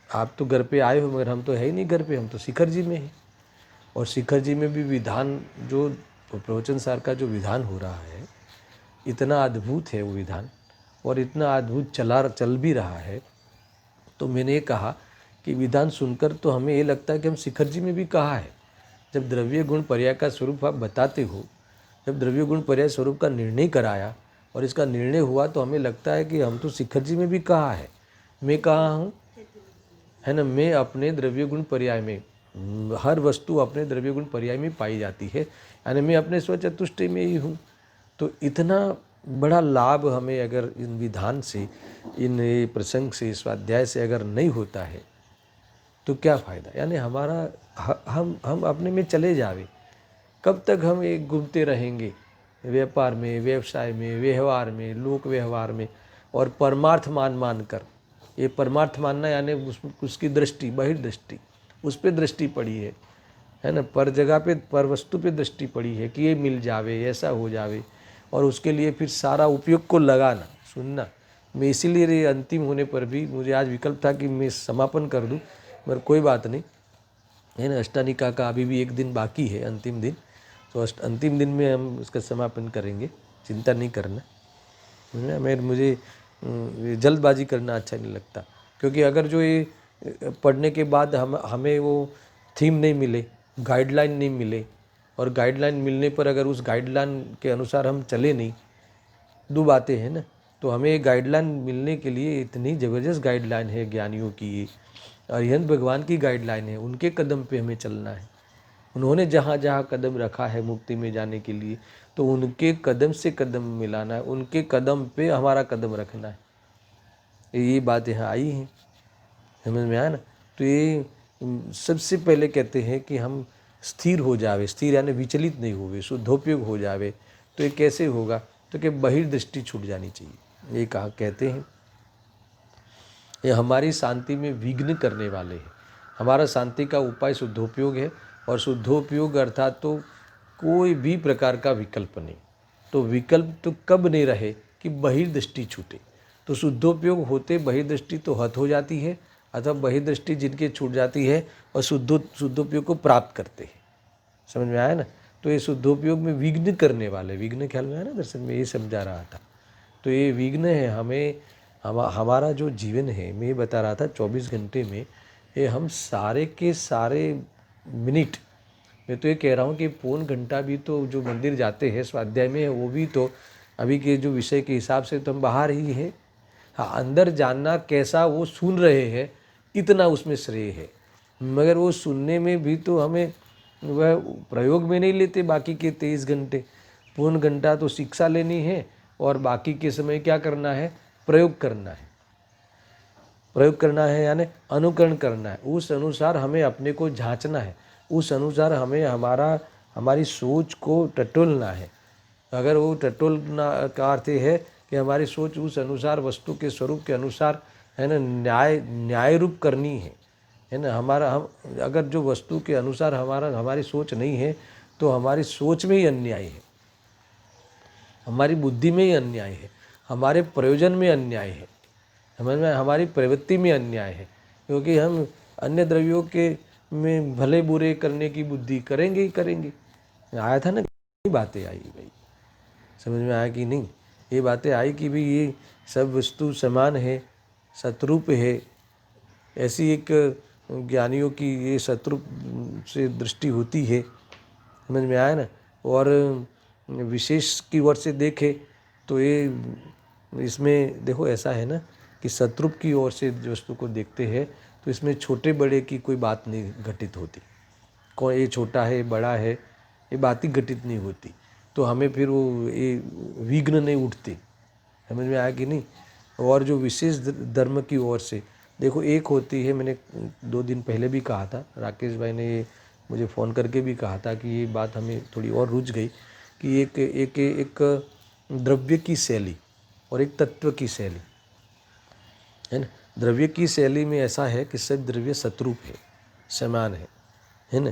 [SPEAKER 1] आप तो घर पे आए हो मगर हम तो है ही नहीं घर पे, हम तो शिखर जी में हैं। और शिखर जी में भी विधान जो प्रवचन सार का जो विधान हो रहा है इतना अद्भुत है वो विधान, और इतना अद्भुत चल भी रहा है। तो मैंने ये कहा कि विधान सुनकर तो हमें ये लगता है कि हम शिखर जी में भी कहा है। जब द्रव्य गुण पर्याय का स्वरूप आप बताते हो, जब द्रव्य गुण पर्याय स्वरूप का निर्णय कराया और इसका निर्णय हुआ, तो हमें लगता है कि हम तो शिखर जी में भी कहा है। मैं कहाँ हूँ, है ना, मैं अपने द्रव्य गुण पर्याय में, हर वस्तु अपने द्रव्य गुण पर्याय में पाई जाती है, यानी मैं अपने स्वचतुष्टय में ही हूँ। तो इतना बड़ा लाभ हमें अगर इन विधान से, इन प्रसंग से, स्वाध्याय से अगर नहीं होता है तो क्या फ़ायदा। यानी हमारा हम अपने में चले जावे, कब तक हम एक घूमते रहेंगे व्यापार में, व्यवसाय में, व्यवहार में, लोक व्यवहार में, और परमार्थ मान कर। ये परमार्थ मानना यानी उसकी दृष्टि, बहिर्दृष्टि, उस पर दृष्टि पड़ी है ना, पर जगह पे, पर वस्तु पे दृष्टि पड़ी है कि ये मिल जावे, ऐसा हो जावे, और उसके लिए फिर सारा उपयोग को लगाना, सुनना। मैं इसीलिए अंतिम होने पर भी मुझे आज विकल्प था कि मैं समापन कर दूं, मगर कोई बात नहीं, है ना। अष्टानिका का अभी भी एक दिन बाकी है, अंतिम दिन। तो अंतिम दिन में हम उसका समापन करेंगे, चिंता नहीं करना। मैं मुझे जल्दबाजी करना अच्छा नहीं लगता, क्योंकि अगर जो ये पढ़ने के बाद हमें वो थीम नहीं मिले, गाइडलाइन नहीं मिले, और गाइडलाइन मिलने पर अगर उस गाइडलाइन के अनुसार हम चले नहीं, दो बातें हैं ना। तो हमें गाइडलाइन मिलने के लिए इतनी ज़बरदस्त गाइडलाइन है ज्ञानियों की, अरिहंत भगवान की गाइडलाइन है, उनके कदम पे हमें चलना है। उन्होंने जहाँ जहाँ कदम रखा है मुक्ति में जाने के लिए, तो उनके कदम से कदम मिलाना है, उनके कदम पे हमारा कदम रखना है। ये बात यहाँ आई है, समझ में आया ना। तो ये सबसे पहले कहते हैं कि हम स्थिर हो जावे, स्थिर यानी विचलित नहीं होवे, शुद्धोपयोग हो जावे। तो ये कैसे होगा, तो कि बहिर्दृष्टि छूट जानी चाहिए, ये कहा कहते हैं। ये हमारी शांति में विघ्न करने वाले हैं। हमारा शांति का उपाय शुद्धोपयोग है, और शुद्धोपयोग अर्थात तो कोई भी प्रकार का विकल्प नहीं। तो विकल्प तो कब नहीं रहे कि बहिर्दृष्टि छूटे। तो शुद्धोपयोग होते बहिर्दृष्टि तो हत हो जाती है, अथवा बहिर्दृष्टि जिनके छूट जाती है और शुद्धोपयोग को प्राप्त करते हैं। समझ में आया ना। तो ये शुद्धोपयोग में विघ्न करने वाले, विघ्न ख्याल में आया ना दर्शन में, ये समझा रहा था। तो ये विघ्न है हमें, हमारा जो जीवन है, मैं ये बता रहा था 24 घंटे में ये हम सारे के सारे मिनट, मैं तो ये कह रहा हूँ कि पौन घंटा भी तो जो मंदिर जाते हैं स्वाध्याय में, वो भी तो अभी के जो विषय के हिसाब से तो हम बाहर ही है। हाँ, अंदर जानना कैसा वो सुन रहे हैं, इतना उसमें श्रेय है। मगर वो सुनने में भी तो हमें वह प्रयोग में नहीं लेते बाकी के 23 घंटे। पौन घंटा तो शिक्षा लेनी है, और बाकी के समय क्या करना है, प्रयोग करना है। प्रयोग करना है यानी अनुकरण करना है, उस अनुसार हमें अपने को जांचना है, उस अनुसार हमें हमारी सोच को टटोलना है। अगर वो टटोलना का अर्थ है कि हमारी सोच उस अनुसार, वस्तु के स्वरूप के अनुसार, है ना, न्याय रूप करनी है ना। हम अगर जो वस्तु के अनुसार हमारी सोच नहीं है, तो हमारी सोच में ही अन्याय है, हमारी बुद्धि में ही अन्याय है, हमारे प्रयोजन में अन्याय है। समझ में, हमारी प्रवृत्ति में अन्याय है, क्योंकि हम अन्य द्रव्यों के में भले बुरे करने की बुद्धि करेंगे ही करेंगे। आया था ना, बातें आई भाई, समझ में आया कि नहीं? ये बातें आई कि भाई ये सब वस्तु समान है, सतरूप है। ऐसी एक ज्ञानियों की ये शत्रु से दृष्टि होती है, समझ में आया ना। और विशेष की ओर से देखे तो ये इसमें देखो ऐसा है ना कि शत्रुप की ओर से वस्तु को देखते हैं तो इसमें छोटे बड़े की कोई बात नहीं घटित होती। कौन ये छोटा है बड़ा है ये बात ही घटित नहीं होती, तो हमें फिर वो ये विघ्न नहीं उठते। समझ में आया कि नहीं? और जो विशेष धर्म की ओर से देखो, एक होती है, मैंने 2 दिन पहले भी कहा था, राकेश भाई ने ये मुझे फ़ोन करके भी कहा था कि ये बात हमें थोड़ी और रुझ गई कि एक द्रव्य की शैली और एक तत्व की शैली है ना। द्रव्य की शैली में ऐसा है कि सब द्रव्य सतरूप है, समान है ना।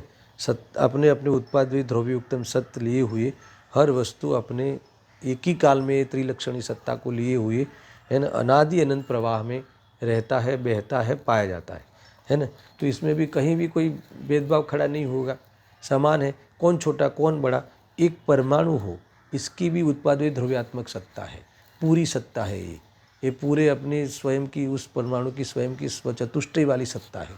[SPEAKER 1] अपने अपने उत्पाद द्रव्युक्तम सत्य लिए हुए हर वस्तु अपने एक ही काल में त्रिलक्षणी सत्ता को लिए हुए है ना, अनादि अनंत प्रवाह में रहता है, बहता है, पाया जाता है ना। तो इसमें भी कहीं भी कोई भेदभाव खड़ा नहीं होगा, समान है। कौन छोटा कौन बड़ा, एक परमाणु हो, इसकी भी उत्पाद ध्रुव्यात्मक सत्ता है, पूरी सत्ता है ये पूरे अपने स्वयं की, उस परमाणु की स्वयं की स्वचतुष्टय वाली सत्ता है।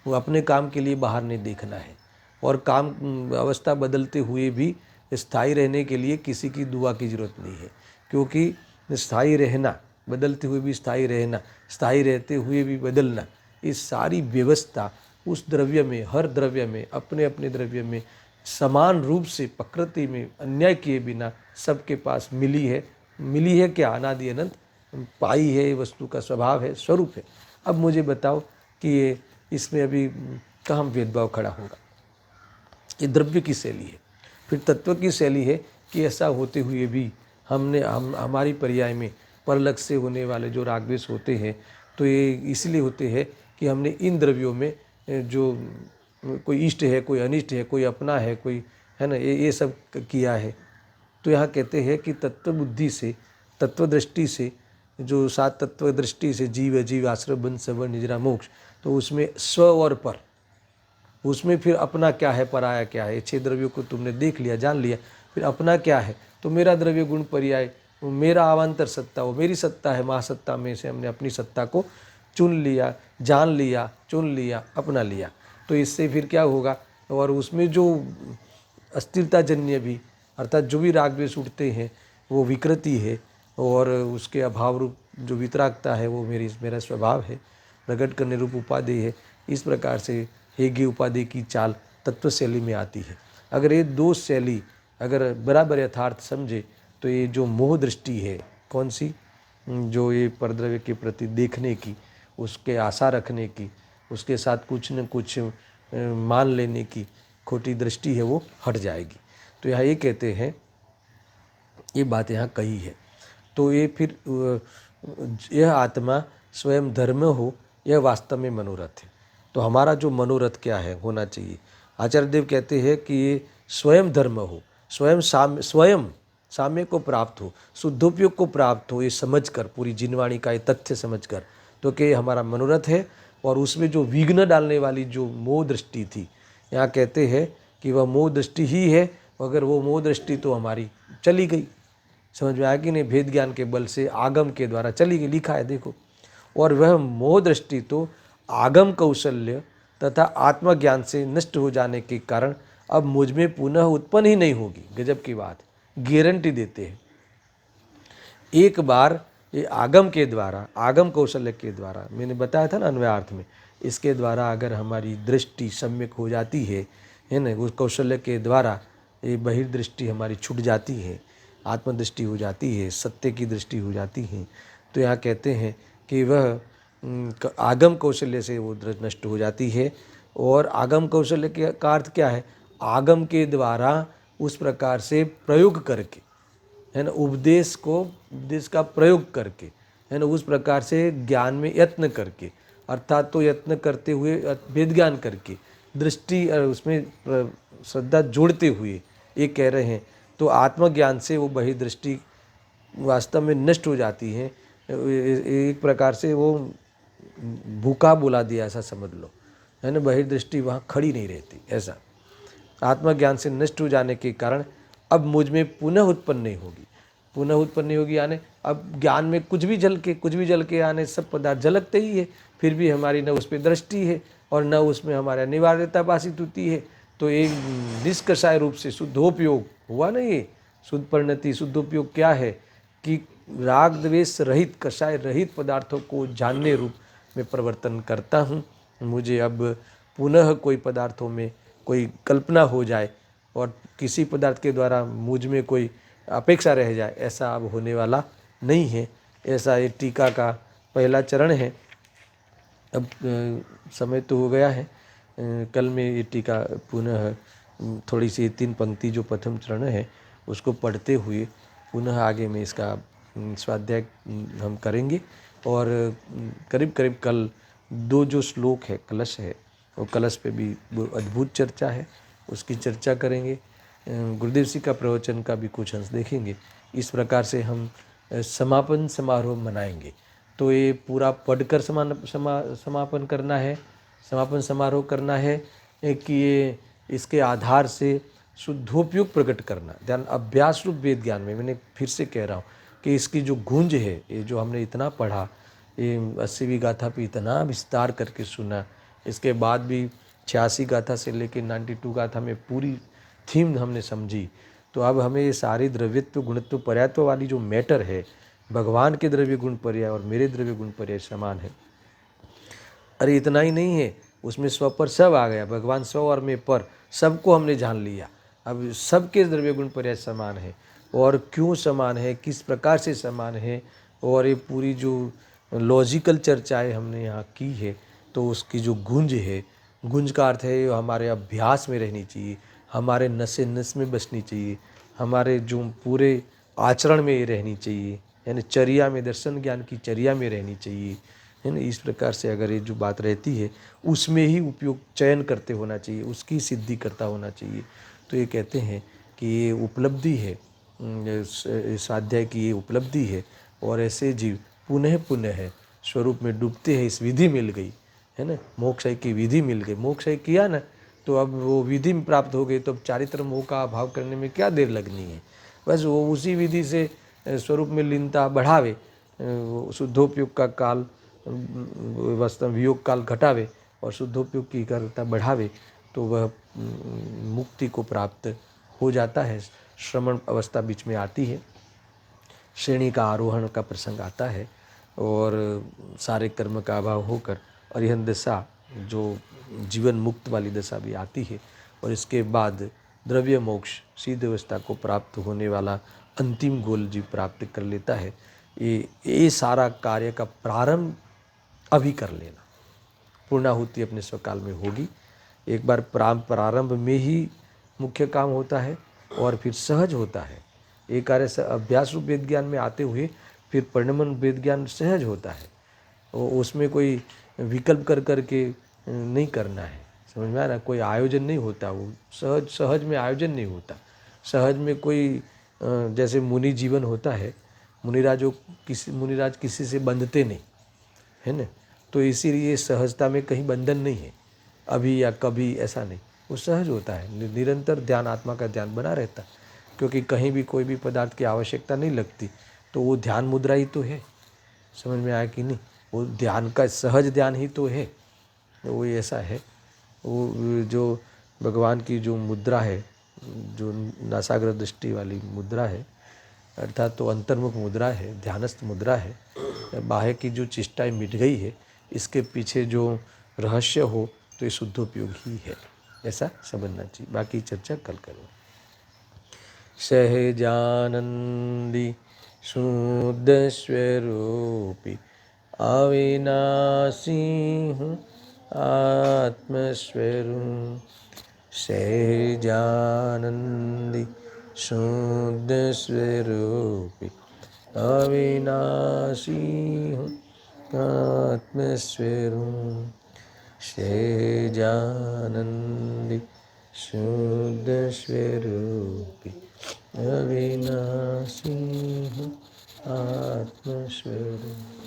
[SPEAKER 1] वो अपने काम के लिए बाहर नहीं देखना है, और काम अवस्था बदलते हुए भी स्थायी रहने के लिए किसी की दुआ की जरूरत नहीं है, क्योंकि स्थायी रहना, बदलते हुए भी स्थायी रहना, स्थायी रहते हुए भी बदलना, इस सारी व्यवस्था उस द्रव्य में, हर द्रव्य में, अपने अपने द्रव्य में समान रूप से प्रकृति में अन्याय किए बिना सबके पास मिली है क्या? अनादि अनंत पाई है, ये वस्तु का स्वभाव है, स्वरूप है। अब मुझे बताओ कि ये इसमें अभी कहाँ भेदभाव खड़ा होगा? ये द्रव्य की शैली है। फिर तत्व की शैली है कि ऐसा होते हुए भी हमारी पर्याय में परलक्ष से होने वाले जो रागद्वेष होते हैं, तो ये इसलिए होते हैं कि हमने इन द्रव्यों में जो कोई इष्ट है, कोई अनिष्ट है, कोई अपना है, कोई है ना, ये सब किया है। तो यहाँ कहते हैं कि तत्व बुद्धि से, तत्व दृष्टि से, जो 7 तत्व दृष्टि से जीव आश्रय बंध सवर्ण निजरा मोक्ष, तो उसमें स्व और पर, उसमें फिर अपना क्या है, पराया क्या है, 6 द्रव्यों को तुमने देख लिया, जान लिया। फिर अपना क्या है, तो मेरा द्रव्य गुण पर्याय, मेरा अवान्तर सत्ता, वो मेरी सत्ता है, महासत्ता में से हमने अपनी सत्ता को चुन लिया, जान लिया, चुन लिया, अपना लिया। तो इससे फिर क्या होगा, और उसमें जो अस्थिरता जन्य भी, अर्थात जो भी राग द्वेष उठते हैं वो विकृति है, और उसके अभाव रूप जो वितरागता है वो मेरा स्वभाव है, प्रकट करने रूप उपाधि है। इस प्रकार से हेगी उपाधि की चाल तत्व शैली में आती है। अगर ये 2 शैली अगर बराबर यथार्थ समझे तो ये जो मोह दृष्टि है, कौन सी, जो ये परद्रव्य के प्रति देखने की, उसके आशा रखने की, उसके साथ कुछ न कुछ मान लेने की खोटी दृष्टि है, वो हट जाएगी। तो यहाँ ये कहते हैं, ये बात यहाँ कही है। तो ये फिर यह आत्मा स्वयं धर्म हो, यह वास्तव में मनोरथ है। तो हमारा जो मनोरथ क्या है, होना चाहिए, आचार्य देव कहते हैं कि ये स्वयं धर्म हो, स्वयं साम्य को प्राप्त हो, शुद्धोपयोग को प्राप्त हो, ये समझकर, पूरी जिनवाणी का ये तथ्य समझकर, तो कि हमारा मनोरथ है। और उसमें जो विघ्न डालने वाली जो मोह दृष्टि थी, यहाँ कहते हैं कि वह मोह दृष्टि ही है, मगर वो मोह दृष्टि तो हमारी चली गई, समझ में आया कि नहीं, भेद ज्ञान के बल से आगम के द्वारा चली गई, लिखा है देखो। और वह मोह दृष्टि तो आगम कौशल्य तथा आत्मज्ञान से नष्ट हो जाने के कारण अब मुझ में पुनः उत्पन्न ही नहीं होगी। गजब की बात, गारंटी देते हैं। एक बार ये आगम के द्वारा, आगम कौशल्य के द्वारा, मैंने बताया था ना अन्वयार्थ में, इसके द्वारा अगर हमारी दृष्टि सम्यक हो जाती है ना, उस कौशल्य के द्वारा ये बहिर्दृष्टि हमारी छूट जाती है, आत्मदृष्टि हो जाती है, सत्य की दृष्टि हो जाती है। तो यहाँ कहते हैं कि वह आगम कौशल्य से वो नष्ट हो जाती है। और आगम कौशल्य का अर्थ क्या है, आगम के द्वारा उस प्रकार से प्रयोग करके, है ना, उपदेश का प्रयोग करके, है ना, उस प्रकार से ज्ञान में यत्न करके, अर्थात तो यत्न करते हुए वेद ज्ञान करके, दृष्टि उसमें श्रद्धा जोड़ते हुए ये कह रहे हैं, तो आत्मज्ञान से वो बहिर्दृष्टि वास्तव में नष्ट हो जाती है। एक प्रकार से वो भूखा बुला दिया ऐसा समझ लो, है ना। बहिर्दृष्टि वहाँ खड़ी नहीं रहती। ऐसा आत्मज्ञान से नष्ट हो जाने के कारण अब मुझ में पुनः उत्पन्न नहीं होगी। पुनः उत्पन्न नहीं होगी यानी अब ज्ञान में कुछ भी जल के आने सब पदार्थ झलकते ही है, फिर भी हमारी न उस पर दृष्टि है और न उसमें हमारा अनिवार्यता भाषित होती है। तो एक निष्कषाय रूप से शुद्धोपयोग हुआ ना। ये शुद्ध परिणति, शुद्धोपयोग क्या है कि राग द्वेष रहित, कषाय रहित पदार्थों को जानने रूप में परिवर्तन करता हूँ। मुझे अब पुनः कोई पदार्थों में कोई कल्पना हो जाए और किसी पदार्थ के द्वारा मुझ में कोई अपेक्षा रह जाए, ऐसा अब होने वाला नहीं है। ऐसा ये टीका का पहला चरण है। अब समय तो हो गया है, कल में ये टीका पुनः थोड़ी सी 3 पंक्ति जो प्रथम चरण है उसको पढ़ते हुए पुनः आगे में इसका स्वाध्याय हम करेंगे। और करीब करीब कल 2 जो श्लोक है कलश है, वो कलश पे भी वो अद्भुत चर्चा है, उसकी चर्चा करेंगे। गुरुदेव जी का प्रवचन का भी कुछ अंश देखेंगे। इस प्रकार से हम समापन समारोह मनाएंगे। तो ये पूरा पढ़कर समापन करना है, समापन समारोह करना है कि ये इसके आधार से शुद्धोपयोग प्रकट करना। ध्यान अभ्यास रूप वेद ज्ञान में मैंने फिर से कह रहा हूँ कि इसकी जो गूंज है, ये जो हमने इतना पढ़ा, ये 80वीं गाथा पे इतना विस्तार करके सुना, इसके बाद भी 86 गाथा से लेकर 92 गाथा में पूरी थीम हमने समझी। तो अब हमें ये सारी द्रव्यत्व गुणत्व पर्यायत्व वाली जो मैटर है, भगवान के द्रव्य गुण पर्याय और मेरे द्रव्य गुण पर्याय समान है। अरे इतना ही नहीं है, उसमें स्व पर सब आ गया, भगवान स्व और मैं पर, सबको हमने जान लिया। अब सबके द्रव्य गुण पर्याय समान है, और क्यों समान है, किस प्रकार से समान है, और ये पूरी जो लॉजिकल चर्चाएं हमने यहाँ की है, तो उसकी जो गुंज है, गुंज का अर्थ है हमारे अभ्यास में रहनी चाहिए, हमारे नसे नस में बसनी चाहिए, हमारे जो पूरे आचरण में रहनी चाहिए, यानी चर्या में, दर्शन ज्ञान की चर्या में रहनी चाहिए, है ना। इस प्रकार से अगर ये जो बात रहती है उसमें ही उपयोग चयन करते होना चाहिए, उसकी सिद्धि करता होना चाहिए। तो ये कहते हैं कि ये उपलब्धि है, स्वाध्याय की ये उपलब्धि है, और ऐसे जीव पुनः पुनः है स्वरूप में डूबते हैं। इस विधि मिल गई है ना, मोक्षय की विधि मिल गई, मोक्षय किया ना, तो अब वो विधि में प्राप्त हो गई, तो अब चारित्र मोह का अभाव करने में क्या देर लगनी है। बस वो उसी विधि से स्वरूप में लीनता बढ़ावे, शुद्धोपयोग का काल, वास्तव वियोग काल घटावे और शुद्धोपयोग की करता बढ़ावे, तो वह मुक्ति को प्राप्त हो जाता है। श्रवण अवस्था बीच में आती है, श्रेणी का आरोहण का प्रसंग आता है, और सारे कर्म का अभाव होकर अरिहंत दशा, जो जीवन मुक्त वाली दशा भी आती है, और इसके बाद द्रव्य मोक्ष सिद्ध अवस्था को प्राप्त होने वाला अंतिम गोल जीव प्राप्त कर लेता है। ये सारा कार्य का प्रारंभ अभी कर लेना, पूर्णाहुति अपने स्वकाल में होगी। एक बार प्रारंभ में ही मुख्य काम होता है और फिर सहज होता है। एक कार्य अभ्यास रूप वेद ज्ञान में आते हुए फिर परिणमन वेद ज्ञान सहज होता है, उसमें कोई विकल्प कर करके नहीं करना है, समझ में आया ना। कोई आयोजन नहीं होता, वो सहज में आयोजन नहीं होता। सहज में कोई जैसे मुनि जीवन होता है, मुनिराज किसी से बंधते नहीं है ना, तो इसीलिए सहजता में कहीं बंधन नहीं है, अभी या कभी ऐसा नहीं, वो सहज होता है। निरंतर ध्यान, आत्मा का ध्यान बना रहता है, क्योंकि कहीं भी कोई भी पदार्थ की आवश्यकता नहीं लगती, तो वो ध्यान मुद्रा ही तो है। समझ में आया कि नहीं, वो ध्यान का सहज ध्यान ही तो है। वो ऐसा है, वो जो भगवान की जो मुद्रा है, जो नासाग्र दृष्टि वाली मुद्रा है, अर्थात तो अंतर्मुख मुद्रा है, ध्यानस्थ मुद्रा है, बाह्य की जो चेष्टाएं मिट गई है, इसके पीछे जो रहस्य हो तो ये शुद्धोपयोग ही है, ऐसा समझना चाहिए। बाकी चर्चा कल करें। सहजानंदी शुद्ध स्वरूपी अविनाशी हूँ आत्मस्वरूप, सहजानंदी शुद्ध स्वरूपी अविनाशी हूँ आत्मस्वरूप, सहजानंदी शुद्ध स्वरूपी अविनाशी हूँ आत्मस्वरूप